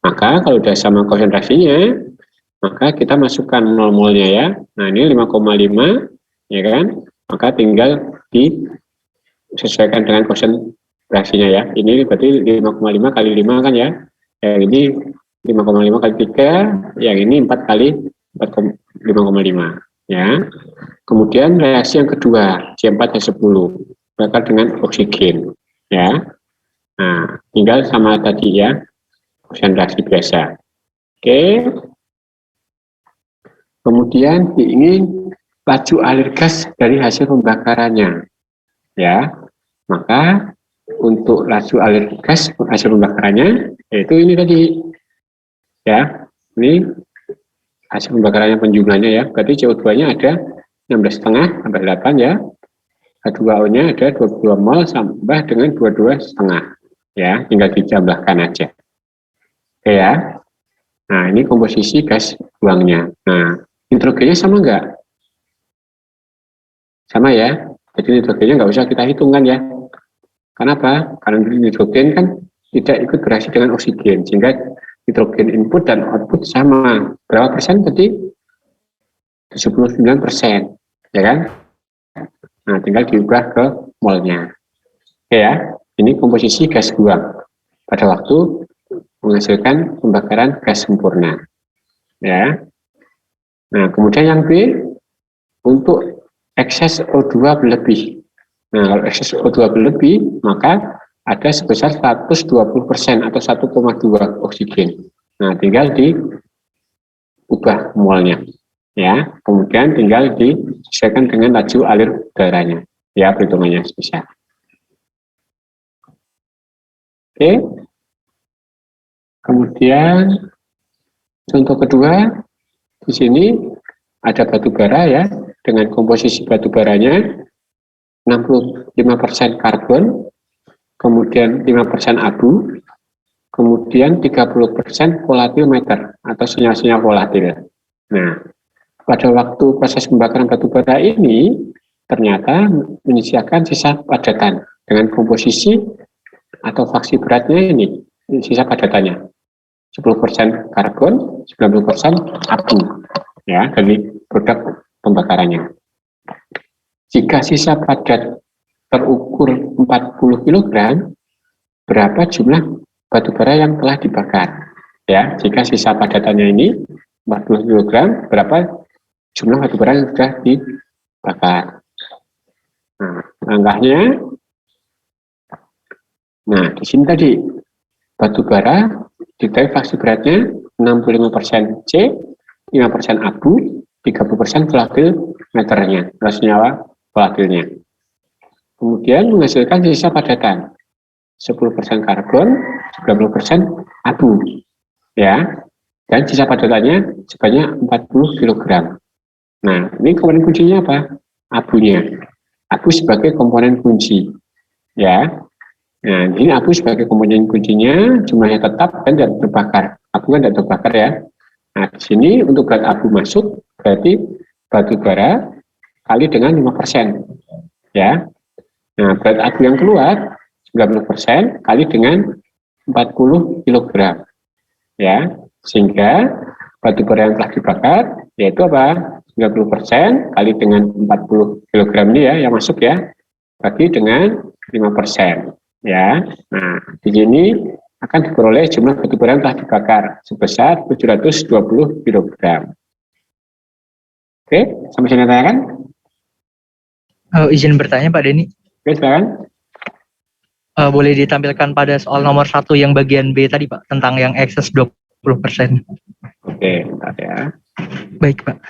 maka kalau sudah sama konsentrasinya, maka kita masukkan mol-molnya ya. Nah, ini 5,5 ya kan? Maka tinggal disesuaikan dengan konsentrasinya ya. Ini berarti 5,5 kali 5 kan ya. Yang ini 5,5 kali 3, yang ini 4 kali 5,5 ya. Kemudian reaksi yang kedua, C4H10 bakar dengan oksigen ya. Nah, tinggal sama tadi ya, konsentrasi biasa. Oke. Kemudian ingin laju alir gas dari hasil pembakarannya. Ya. Maka untuk laju alir gas hasil pembakarannya yaitu ini tadi. Ya. Ini hasil pembakarannya penjumlahnya ya. Berarti CO2-nya ada 16,5 tambah 8 ya. H2O-nya ada 22 mol tambah dengan 22,5. Ya, tinggal ditambahkan aja. Oke ya. Nah, ini komposisi gas buangnya. Nah, nitrogennya sama enggak? Sama ya. Jadi nitrogennya nggak usah kita hitung kan ya. Kenapa? Karena nitrogen kan tidak ikut bereaksi dengan oksigen, sehingga nitrogen input dan output sama. Berapa persen tadi? 79%, ya kan? Nah, tinggal diubah ke molnya. Oke ya. Ini komposisi gas buang pada waktu menghasilkan pembakaran gas sempurna. Ya. Nah, kemudian yang B untuk ekses O2 berlebih. Nah, kalau ekses O2 berlebih, maka ada sebesar 120% atau 1,2 oksigen. Nah, tinggal diubah molnya. Ya, kemudian tinggal disesuaikan dengan laju alir udaranya. Ya, perhitungannya bisa. Oke. Kemudian contoh kedua, di sini ada batu bara ya, dengan komposisi batu baranya 65% karbon, kemudian 5% abu, kemudian 30% volatil matter atau sinyal-sinyal volatil. Nah, pada waktu proses pembakaran batu bara ini ternyata menyisakan sisa padatan dengan komposisi atau fraksi beratnya ini, sisa padatannya 10% karbon, 90% abu, ya, dari produk pembakarannya. Jika sisa padat terukur 40 kg, berapa jumlah batu bara yang telah dibakar? Ya, jika sisa padatannya ini 40 kg, berapa jumlah batu bara yang sudah dibakar? Nah, langkahnya, nah di sini tadi batu bara diketahui fraksi beratnya 65% C, 5% abu, 30% volatil meternya, atau senyawa volatilnya. Kemudian menghasilkan sisa padatan 10% karbon, 90% abu, ya, dan sisa padatannya sebanyak 40 kg. Nah, ini komponen kuncinya apa? Abunya. Abu sebagai komponen kunci, ya. Nah, ini abu sebagai komponen kuncinya, jumlahnya tetap dan tidak terbakar. Abu kan tidak terbakar, ya. Nah, di sini untuk berat abu masuk berarti batu bara kali dengan 5%, ya. Nah, berat abu yang keluar 90% kali dengan 40 kg, ya. Sehingga batu bara yang telah dibakar yaitu apa? 90% kali dengan 40 kg ini ya yang masuk ya, bagi dengan 5%, ya. Nah, di sini akan diperoleh jumlah batu bara yang telah dibakar sebesar 720 kg. Oke, sampai sini tanyakan? Izin bertanya Pak Denny. Oke, silakan. Boleh ditampilkan pada soal nomor 1 yang bagian B tadi Pak, tentang yang excess 20%. Oke, bentar ya. Baik Pak.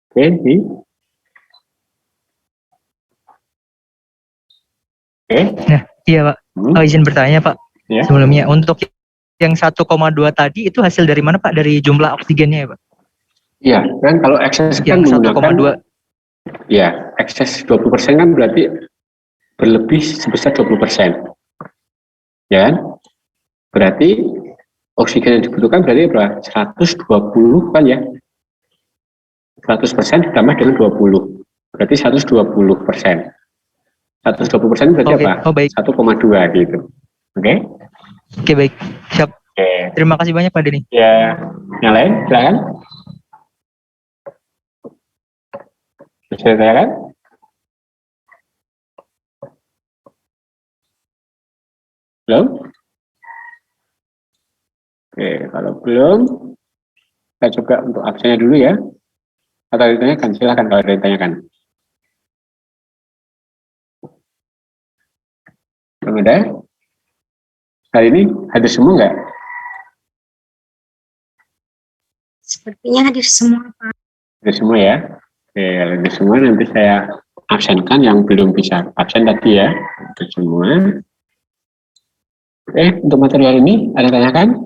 Oke, di. Oke. Nah, iya Pak. Izin bertanya Pak. Ya. Sebelumnya untuk yang 1,2 tadi itu hasil dari mana Pak? Dari jumlah oksigennya ya Pak? Iya, kan kalau ekses kan Yang menggunakan 1,2. ya, ekses 20% kan berarti berlebih sebesar 20%. Ya kan? Berarti oksigen yang dibutuhkan berarti berapa? 120 kan ya? 100% ditambah dengan 20. Berarti 120%. 120% berarti Oke. apa? Oh baik. 1,2 gitu. Oke? Oke baik. Siap. Oke. Terima kasih banyak Pak Denny. Ya, yang lain silakan. Bisa silakan. Belum? Oke, kalau belum, kita coba untuk absennya dulu ya. Atau ditanyakan, silakan kalau ada yang ditanyakan. Belum ada? Hari ini hadir semua nggak? Sepertinya hadir semua, Pak. Hadir semua ya? Oke, kalau hadir semua nanti saya absenkan yang belum bisa absen tadi ya. Hadir semua. Oke, untuk material ini ada tanyakan?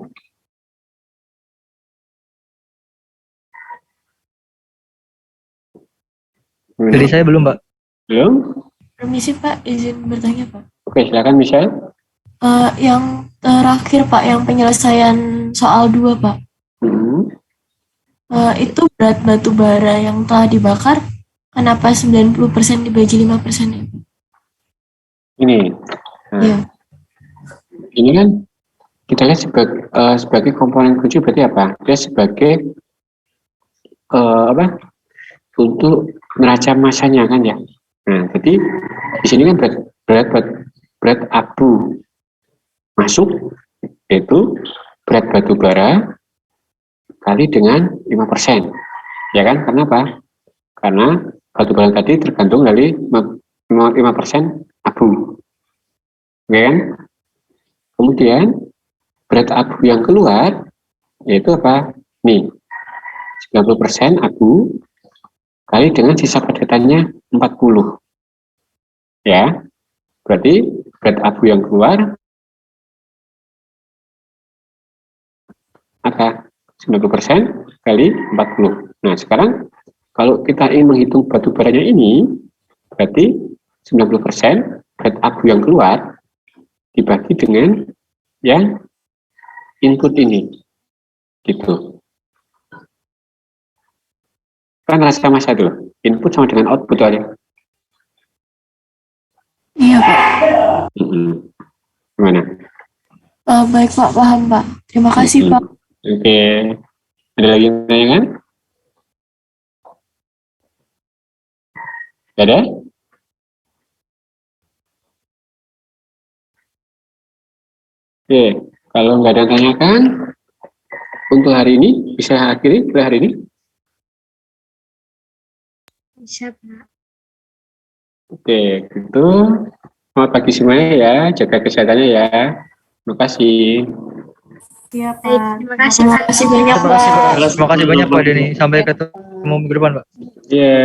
Dari saya belum Pak. Belum? Permisi Pak, izin bertanya Pak. Oke, silakan Michelle. Yang terakhir Pak, yang penyelesaian soal 2 Pak. Itu berat batu bara yang telah dibakar, kenapa 90% dibagi 5% ya Pak? Ini. Nah, Iya. ini kan kita lihat sebagai komponen kunci berarti apa? Dia sebagai apa? Untuk neraca masanya kan ya. Nah, jadi di sini kan berat abu masuk yaitu berat batu bara kali dengan 5%. Ya kan? Kenapa? Karena batu bara tadi tergantung dari 5% abu. Ya kan? Kemudian berat abu yang keluar yaitu apa? Nih, 90% abu kali dengan sisa padatannya 40. Ya, berarti berat abu yang keluar Maka 90% kali 40. Nah, sekarang kalau kita ingin menghitung batu baranya ini, berarti 90% zat abu yang keluar dibagi dengan yang input ini. Gitu. Kan sama saja dulu. Input sama dengan output aja. Iya Pak. Gimana? Baik Pak, paham Pak. Terima kasih Pak. Oke. Ada lagi yang nanya kan? Ada? Oke. Kalau nggak ada yang tanyakan, untuk hari ini bisa akhiri hari ini? Bisa, Pak. Oke, gitu. Selamat pagi semuanya ya, jaga kesehatannya ya. Terima kasih. Iya Baik, Pak. terima kasih, Terima Pak. kasih banyak Terima kasih, Pak. Pak. Terima kasih banyak Pak Denny. Sampai ketemu minggu depan Pak. Ya.